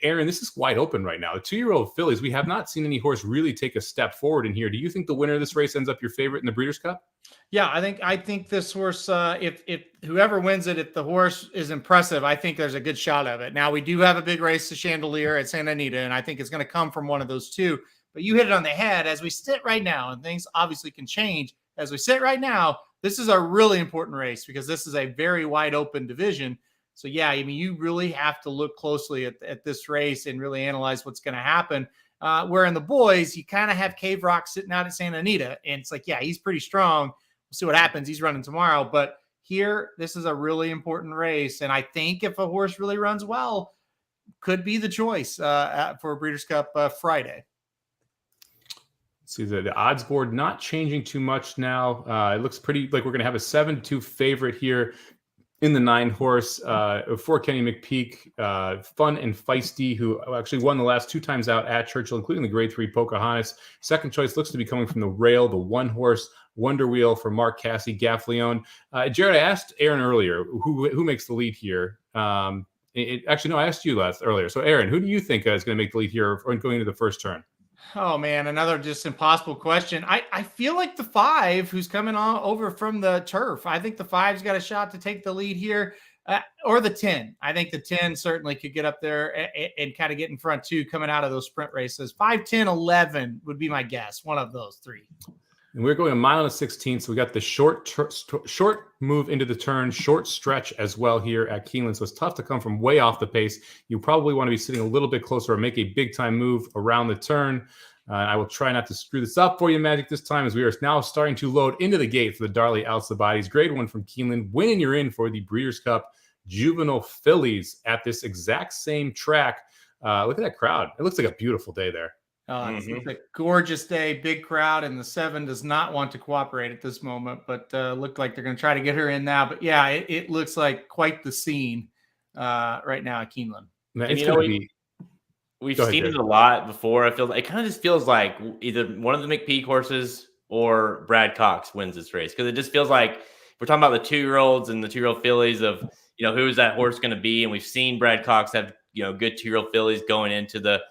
Aaron, this is wide open right now. The 2-year-old fillies, we have not seen any horse really take a step forward in here. Do you think the winner of this race ends up your favorite in the Breeders' Cup? Yeah, I think this horse, if whoever wins it, if the horse is impressive, I think there's a good shot of it. Now, we do have a big race to Chandelier at Santa Anita, and I think it's going to come from one of those two. But you hit it on the head. As we sit right now, and things obviously can change. As we sit right now, this is a really important race because this is a very wide open division. So, yeah, I mean, you really have to look closely at this race and really analyze what's going to happen. Where in the boys, you kind of have Cave Rock sitting out at Santa Anita. And it's like, yeah, he's pretty strong. We'll see what happens. He's running tomorrow. But here, this is a really important race. And I think if a horse really runs well, could be the choice for a Breeders' Cup Friday. See the odds board not changing too much now. It looks pretty like we're going to have a 7-2 favorite here in the 9-horse for Kenny McPeak. Fun and Feisty, who actually won the last 2 times out at Churchill, including the grade 3 Pocahontas. Second choice looks to be coming from the rail, the 1-horse Wonder Wheel for Mark Cassie Gaffleone. Jared, I asked Aaron earlier who makes the lead here. Actually, no, I asked you earlier. So, Aaron, who do you think is going to make the lead here or going into the first turn? Oh, man, another just impossible question. I feel like the 5 who's coming on over from the turf. I think the 5's got a shot to take the lead here, or the 10. I think the 10 certainly could get up there and kind of get in front too, coming out of those sprint races. 5, 10, 11 would be my guess. One of those 3. And we're going 1 mile and 16. So we got the short move into the turn, short stretch as well here at Keeneland. So it's tough to come from way off the pace. You probably want to be sitting a little bit closer or make a big time move around the turn. I will try not to screw this up for you, Magic, this time, as we are now starting to load into the gate for the Darley Alcibiades. Grade 1 from Keeneland. Winning you're in for the Breeders' Cup Juvenile Fillies at this exact same track. Look at that crowd. It looks like a beautiful day there. It's a gorgeous day, big crowd, and the 7 does not want to cooperate at this moment, but look like they're going to try to get her in now. But yeah, it looks like quite the scene right now at Keeneland. And you know, we've seen it a lot before. I feel like it kind of just feels like either one of the McPeak horses or Brad Cox wins this race, because it just feels like we're talking about the 2-year-olds and the 2-year-old fillies of, you know, who is that horse going to be? And we've seen Brad Cox have, you know, good 2-year-old fillies going into the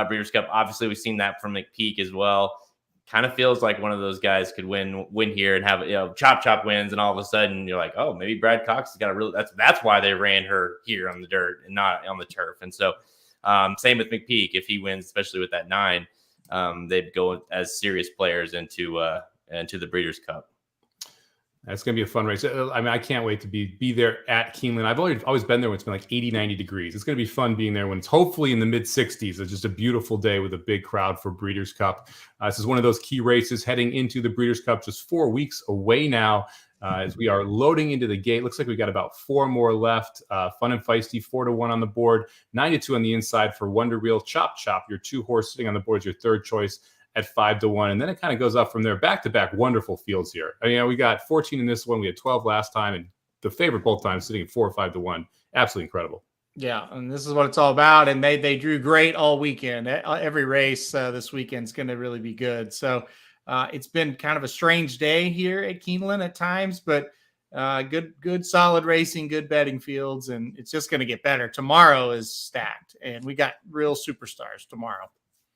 Breeders' Cup. Obviously, we've seen that from McPeak as well. Kind of feels like one of those guys could win here and have, you know, chop wins, and all of a sudden you're like, oh, maybe Brad Cox has got a really. That's why they ran her here on the dirt and not on the turf. And so, same with McPeak. If he wins, especially with that 9, they'd go as serious players into the Breeders' Cup. That's going to be a fun race. I mean, I can't wait to be there at Keeneland. I've always been there when it's been like 80, 90 degrees. It's going to be fun being there when it's hopefully in the mid-60s. It's just a beautiful day with a big crowd for Breeders' Cup. This is one of those key races heading into the Breeders' Cup, just 4 weeks away now. As we are loading into the gate. Looks like we got about 4 more left. Fun and Feisty, 4 to 1 on the board, 9 to 2 on the inside for Wonder Wheel. Chop, your 2-horse sitting on the board is your third choice at 5 to 1. And then it kind of goes up from there. Back-to-back wonderful fields here. I mean, we got 14 in this one. We had 12 last time, and the favorite both times sitting at 4 or 5 to 1. Absolutely incredible. Yeah, and this is what it's all about. And they drew great all weekend. Every race this weekend is going to really be good. So it's been kind of a strange day here at Keeneland at times, but Good solid racing, good betting fields, and it's just going to get better. Tomorrow is stacked, and we got real superstars tomorrow.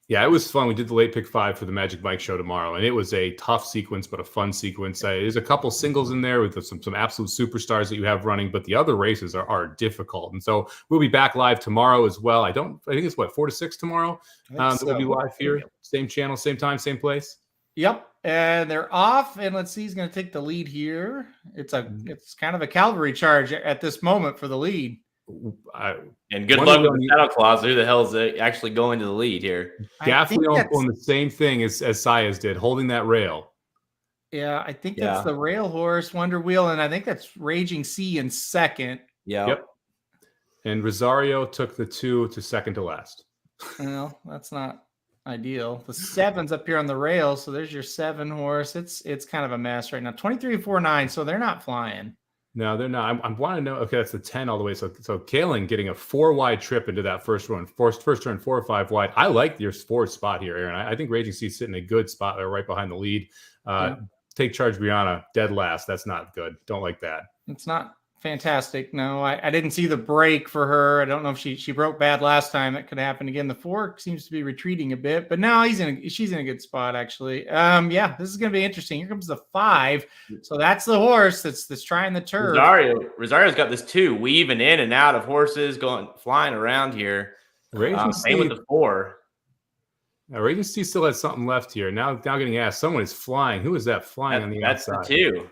Yeah, it was fun. We did the late pick 5 for the Magic Mike show tomorrow, and it was a tough sequence, but a fun sequence. There's a couple singles in there with some absolute superstars that you have running, but the other races are difficult. And so we'll be back live tomorrow as well. I think it's 4 to 6 tomorrow. That we'll be live here, same channel, same time, same place. Yep, and they're off. And let's see, he's going to take the lead here. It's kind of a cavalry charge at this moment for the lead. And good luck with the Santa Claus. Who the hell is actually going to the lead here? Gaffney doing the same thing as Saez did, holding that rail. Yeah, I think that's the rail horse, Wonder Wheel, and I think that's Raging Sea in second. Yep. And Rosario took the 2 to second to last. Well, that's not ideal. The 7's up here on the rail, so there's your 7 horse. It's kind of a mess right now. 23-4-9, so they're not flying. No, they're not. I want to know. Okay, that's the 10 all the way. So Kalen getting a 4 wide trip into that first run, first turn 4 or 5 wide. I like your 4 spot here, Aaron. I think Raging Sea's sitting in a good spot there, right behind the lead. Take charge, Brianna, dead last. That's not good. Don't like that. It's not fantastic. No, I didn't see the break for her. I don't know if she broke bad last time. That could happen again. The 4 seems to be retreating a bit, but now she's in a good spot actually. This is going to be interesting. Here comes the 5. So that's the horse that's trying the turf. Rosario's got this 2 weaving in and out of horses flying around here. Same with the 4. Now, Raging Sea still has something left here. Now getting asked. Someone is flying. Who is that flying on the outside? That's the 2.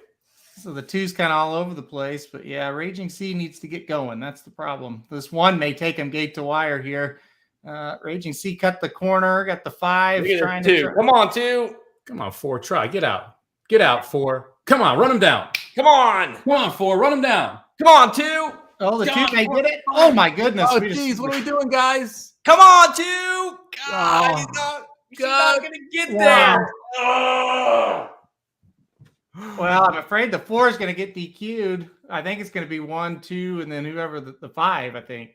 So the 2's kind of all over the place, but yeah, Raging Sea needs to get going. That's the problem. This 1 may take him gate to wire here. Raging Sea cut the corner, got the 5. Trying 2. Come on, 2. Come on, 4. Try. Get out. Get out, 4. Come on, run him down. Come on. Come on, 4. Run him down. Come on, 2. Oh, the 2 they did it. Oh my goodness. Oh, geez, what are we doing, guys? Come on, 2. God, he's not going to get there. Oh. Well, I'm afraid the 4 is going to get DQ'd. I think it's going to be 1, 2, and then whoever the 5, I think.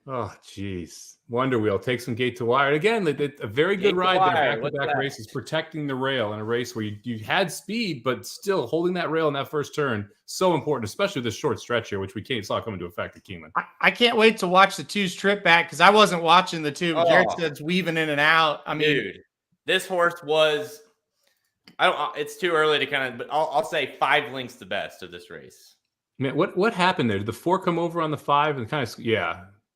Oh, geez. Wonder Wheel takes some gate to wire. And again, a very good ride there. Back-to-back races, protecting the rail in a race where you had speed, but still holding that rail in that first turn. So important, especially this short stretch here, which we saw come into effect at Keeneland. I can't wait to watch the 2's trip back because I wasn't watching the 2. Jared said's weaving in and out. I mean, dude, this horse was... it's too early to kind of, but I'll say 5 lengths the best of this race. Man, what happened there? Did the 4 come over on the 5 and kind of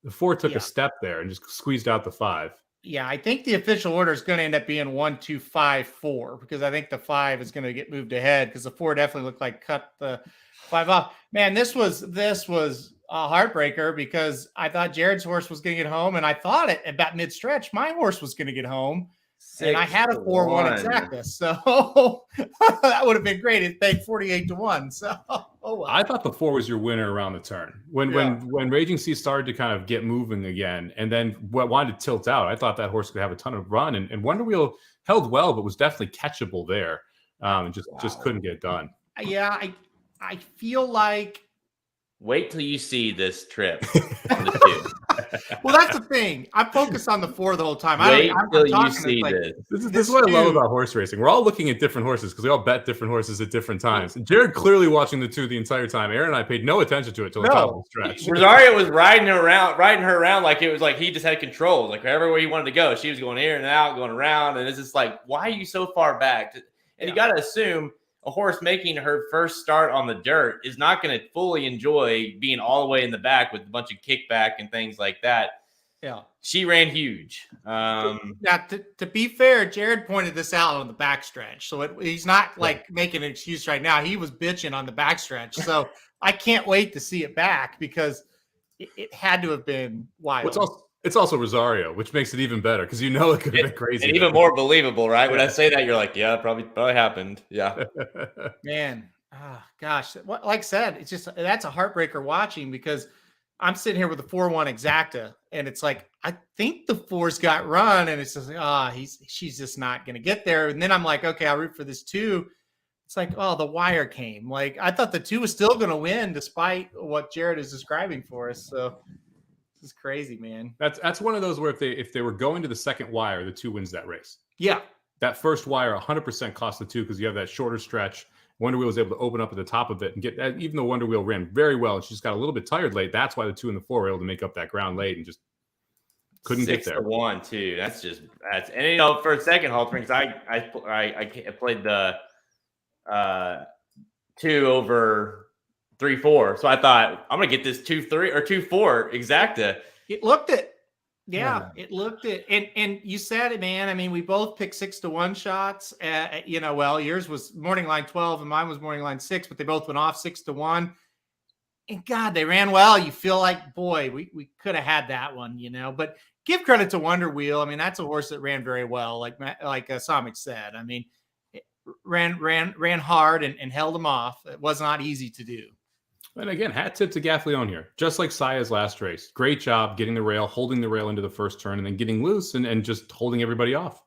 the 4 took a step there and just squeezed out the 5. Yeah, I think the official order is going to end up being 1, 2, 5, 4 because I think the 5 is going to get moved ahead because the 4 definitely looked like cut the 5 off. Man, this was a heartbreaker because I thought Jared's horse was going to get home, and I thought at about mid stretch my horse was going to get home. And I had a 4-1 exacta, so that would have been great. It paid 48-1. So, I thought the 4 was your winner around the turn when Raging Sea started to kind of get moving again, and then wanted to tilt out. I thought that horse could have a ton of run, and Wonder Wheel held well, but was definitely catchable there. And just couldn't get done. Yeah, I feel like. Wait till you see this trip. Well, that's the thing. I'm focused on the 4 the whole time. Wait till you see this. This is what I love about horse racing. We're all looking at different horses because we all bet different horses at different times. And Jared clearly watching the 2 the entire time. Aaron and I paid no attention to it till the top of the stretch. Rosario was riding her around like it was like he just had control. Like everywhere he wanted to go, she was going in and out, going around. And it's just like, why are you so far back? And you got to assume a horse making her first start on the dirt is not going to fully enjoy being all the way in the back with a bunch of kickback and things like that. Yeah. She ran huge. Now, to be fair, Jared pointed this out on the backstretch. So he's not like making an excuse right now. He was bitching on the backstretch. So I can't wait to see it back because it had to have been wild. It's also Rosario, which makes it even better because it could have been crazy. And even more believable, right? When I say that, you're like, yeah, probably happened. Yeah. Man, gosh. Like I said, it's just that's a heartbreaker watching because I'm sitting here with a 4-1 exacta, and it's like I think the 4's got run, and it's just like, she's just not going to get there. And then I'm like, okay, I'll root for this 2. It's like, the wire came. Like I thought the 2 was still going to win despite what Jared is describing for us. So. This is crazy, man. That's one of those where if they were going to the second wire, the 2 wins that race. Yeah. That first wire 100% cost the 2 because you have that shorter stretch Wonder Wheel was able to open up at the top of it and get that. Even though Wonder Wheel ran very well, and she just got a little bit tired late. That's why the 2 and the 4 were able to make up that ground late and just couldn't get there. 6-1 too. And for a second, Halterings, I played the 2 over 3-4. So I thought I'm gonna get this 2-3 or 2-4 exacta. It looked it. Yeah, it looked it. And you said it, man. I mean, we both picked 6-1 shots. Well, yours was morning line 12 and mine was morning line 6, but they both went off 6-1. And God, they ran well. You feel like, boy, we could have had that one, But give credit to Wonder Wheel. I mean, that's a horse that ran very well, like Somich said. I mean, it ran hard and held them off. It was not easy to do. And again, hat tip to Gaffleone here. Just like Saya's last race. Great job getting the rail, holding the rail into the first turn, and then getting loose and just holding everybody off.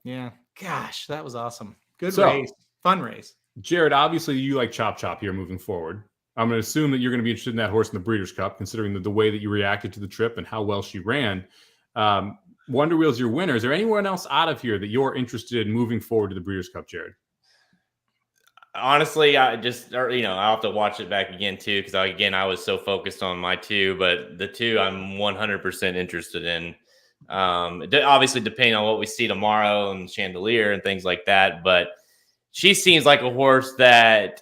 Yeah. Gosh, that was awesome. Good race. Fun race. Jared, obviously you like Chop Chop here moving forward. I'm going to assume that you're going to be interested in that horse in the Breeders' Cup, considering the way that you reacted to the trip and how well she ran. Wonder Wheel's your winner. Is there anyone else out of here that you're interested in moving forward to the Breeders' Cup, Jared? Honestly, I'll have to watch it back again too, because I was so focused on my 2, but the 2 I'm 100% interested in. Obviously, depending on what we see tomorrow and Chandelier and things like that, but she seems like a horse that,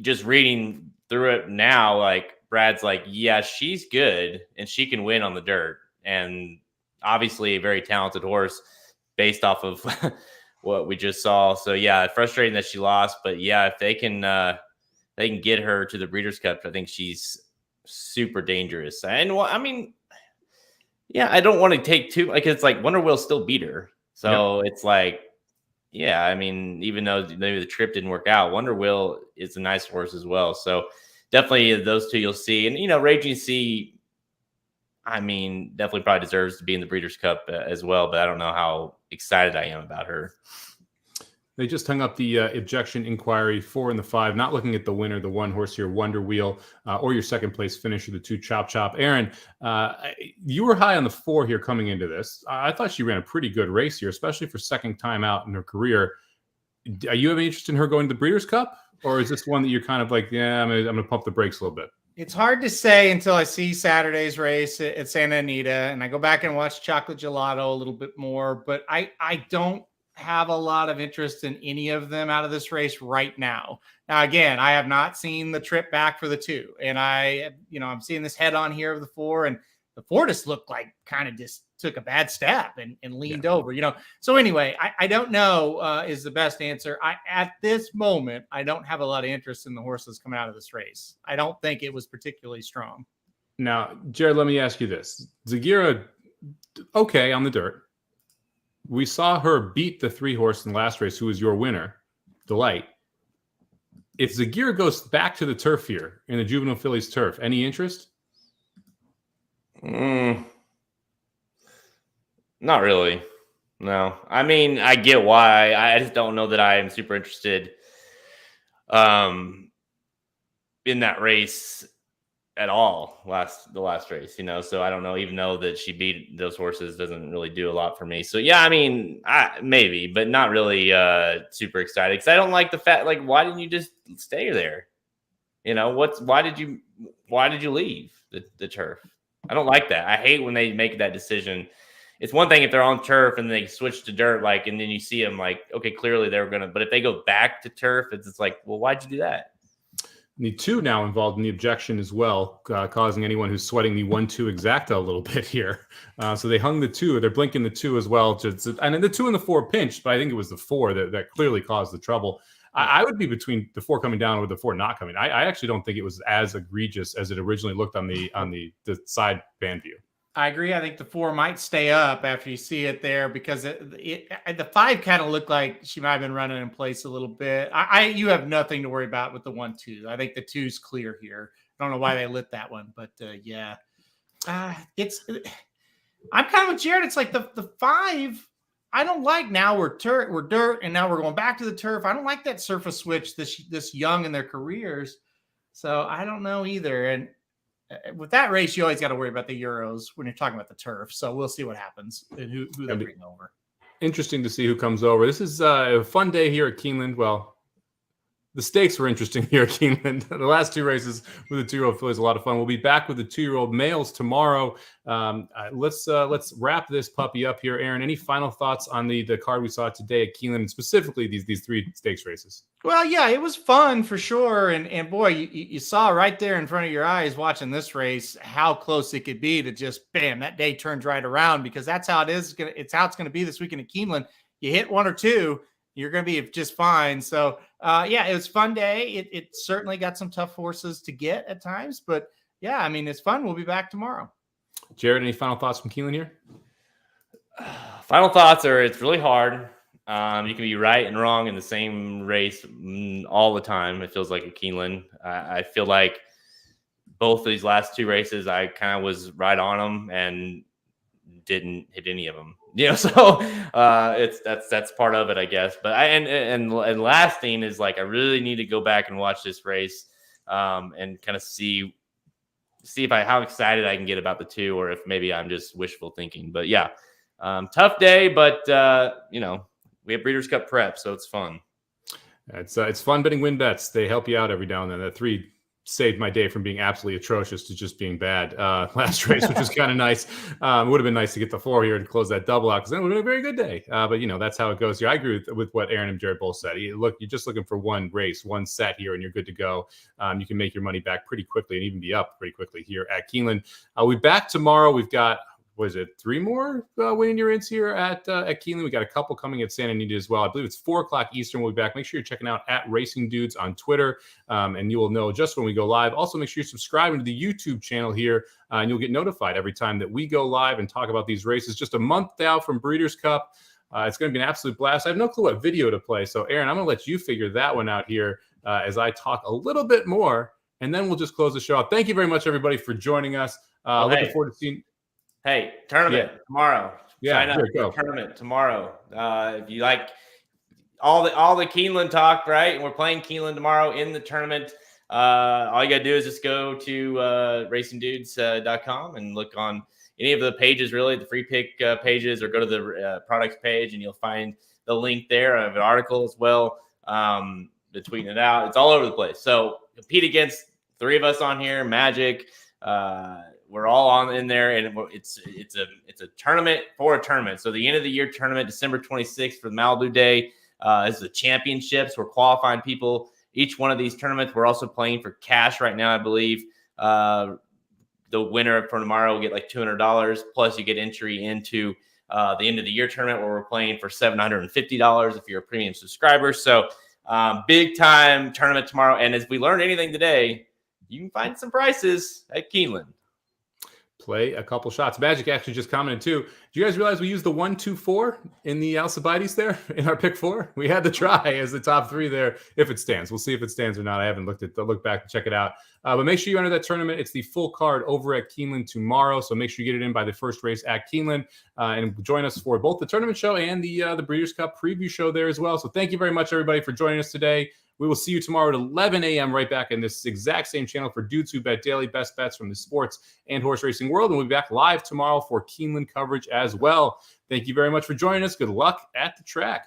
just reading through it now, like Brad's like, yeah, she's good and she can win on the dirt, and obviously a very talented horse based off of what we just saw. So yeah, frustrating that she lost, but yeah, if they can get her to the Breeders' Cup, I think she's super dangerous. And I mean, yeah, I don't want to take too, like, it's like Wonder Wheel still beat her. So It's like, yeah, I mean, even though maybe the trip didn't work out, Wonder Wheel is a nice horse as well. So definitely those 2 you'll see. And, Raging Sea, I mean, definitely probably deserves to be in the Breeders' Cup as well, but I don't know how excited I am about her. They just hung up the objection inquiry 4 and the 5, not looking at the winner, the 1 horse here, Wonder Wheel, or your second place finisher, the 2 Chop Chop. Aaron, you were high on the 4 here coming into this. I thought she ran a pretty good race here, especially for second time out in her career. Are you having interest in her going to the Breeders' Cup? Or is this one that you're kind of like, yeah, I'm going to pump the brakes a little bit? It's hard to say until I see Saturday's race at Santa Anita and I go back and watch Chocolate Gelato a little bit more, but I don't have a lot of interest in any of them out of this race right now. Now, again, I have not seen the trip back for the 2, and I'm seeing this head on here of the 4, and the 4 just looked like kind of just took a bad step and leaned over, So anyway, I don't know is the best answer. At this moment, I don't have a lot of interest in the horses coming out of this race. I don't think it was particularly strong. Now, Jared, let me ask you this. Zagira, okay, on the dirt. We saw her beat the 3 horse in the last race, who was your winner, Delight. If Zagira goes back to the turf here, in the Juvenile Fillies turf, any interest? Not really. No. I mean, I get why. I just don't know that I am super interested in that race at all, the last race, so I don't know, even though that she beat those horses doesn't really do a lot for me. So yeah, I mean, maybe, but not really super excited, because I don't like the fact, like, why didn't you just stay there? Why did you leave the turf? I don't like that. I hate when they make that decision. It's one thing if they're on turf and they switch to dirt, like, and then you see them like, okay, clearly they were gonna, but if they go back to turf, it's like, well, why'd you do that? The 2 now involved in the objection as well, causing anyone who's sweating the 1-2 exacta a little bit here. So they hung the 2. They're blinking the 2 as well. And then the 2 and the 4 pinched, but I think it was the 4 that clearly caused the trouble. I would be between the 4 coming down or the 4 not coming. I actually don't think it was as egregious as it originally looked on the side fan view. I agree. I think the 4 might stay up after you see it there, because the 5 kind of looked like she might have been running in place a little bit. You have nothing to worry about with the 1-2. I think the 2's clear here. I don't know why they lit that one, but yeah, I'm kind of with Jared. It's like the 5. I don't like, now we're dirt, and now we're going back to the turf. I don't like that surface switch this young in their careers. So I don't know either. And with that race, you always got to worry about the Euros when you're talking about the turf. So we'll see what happens and who they bring over. Interesting to see who comes over. This is a fun day here at Keeneland. Well, The stakes were interesting here at Keeneland. The last 2 races with the 2-year-old fillies, a lot of fun. We'll be back with the 2-year-old males tomorrow. Let's wrap this puppy up here. Aaron, any final thoughts on the card we saw today at Keeneland, and specifically these 3 stakes races? Well, yeah, it was fun for sure. And boy, you saw right there in front of your eyes watching this race how close it could be to just, bam, that day turns right around, because that's how it is. It's how it's going to be this weekend at Keeneland. You hit 1 or 2, you're going to be just fine. So, yeah, it was a fun day. It certainly got some tough horses to get at times. But, yeah, I mean, it's fun. We'll be back tomorrow. Jared, any final thoughts from Keeneland here? Final thoughts are it's really hard. You can be right and wrong in the same race all the time. It feels like at Keeneland. I feel like both of these last 2 races, I kind of was right on them and didn't hit any of them. So that's part of it, I guess. But and last thing is, like, I really need to go back and watch this race and kind of see if how excited I can get about the 2, or if maybe I'm just wishful thinking. But yeah, tough day, but we have Breeders' Cup prep, so it's fun. It's fun betting win bets. They help you out every now and then. That 3 saved my day from being absolutely atrocious to just being bad last race, which was kind of nice. It would have been nice to get the 4 here and close that double out, because then it would have been a very good day. But that's how it goes here. I agree with what Aaron and Jared both said. You're just looking for 1 race, 1 set here, and you're good to go. You can make your money back pretty quickly and even be up pretty quickly here at Keeneland. We'll be back tomorrow. We've got, 3 more winning your ins here at Keeneland? We got a couple coming at Santa Anita as well. I believe it's 4:00 Eastern. We'll be back. Make sure you're checking out at Racing Dudes on Twitter, and you will know just when we go live. Also, make sure you're subscribing to the YouTube channel here, and you'll get notified every time that we go live and talk about these races. Just a month out from Breeders' Cup. It's going to be an absolute blast. I have no clue what video to play, so Aaron, I'm going to let you figure that one out here as I talk a little bit more, and then we'll just close the show out. Thank you very much, everybody, for joining us. Looking forward to seeing. Hey, tournament tomorrow. Yeah, sign up for the tournament tomorrow. If you like all the Keeneland talk, right? And we're playing Keeneland tomorrow in the tournament. All you gotta do is just go to racingdudes.com and look on any of the pages, really, the free pick pages, or go to the products page, and you'll find the link there. I have an article as well. Been tweeting it out. It's all over the place. So compete against 3 of us on here, Magic. We're all in there, and it's a tournament for a tournament. So the end of the year tournament, December 26th for the Malibu Day, is the championships. We're qualifying people each one of these tournaments. We're also playing for cash right now, I believe. The winner for tomorrow will get like $200, plus you get entry into the end of the year tournament, where we're playing for $750 if you're a premium subscriber. So big time tournament tomorrow. And as we learned anything today, you can find some prices at Keeneland. Play a couple shots. Magic actually just commented too. Do you guys realize we used the 1-2-4 in the Alcibiades there in our pick 4? We had to try as the top 3 there if it stands. We'll see if it stands or not. I haven't look back and check it out. But make sure you enter that tournament. It's the full card over at Keeneland tomorrow. So make sure you get it in by the first race at Keeneland, and join us for both the tournament show and the Breeders' Cup preview show there as well. So thank you very much, everybody, for joining us today. We will see you tomorrow at 11 a.m. right back in this exact same channel for Dudes Who Bet Daily, best bets from the sports and horse racing world. And we'll be back live tomorrow for Keeneland coverage as well. Thank you very much for joining us. Good luck at the track.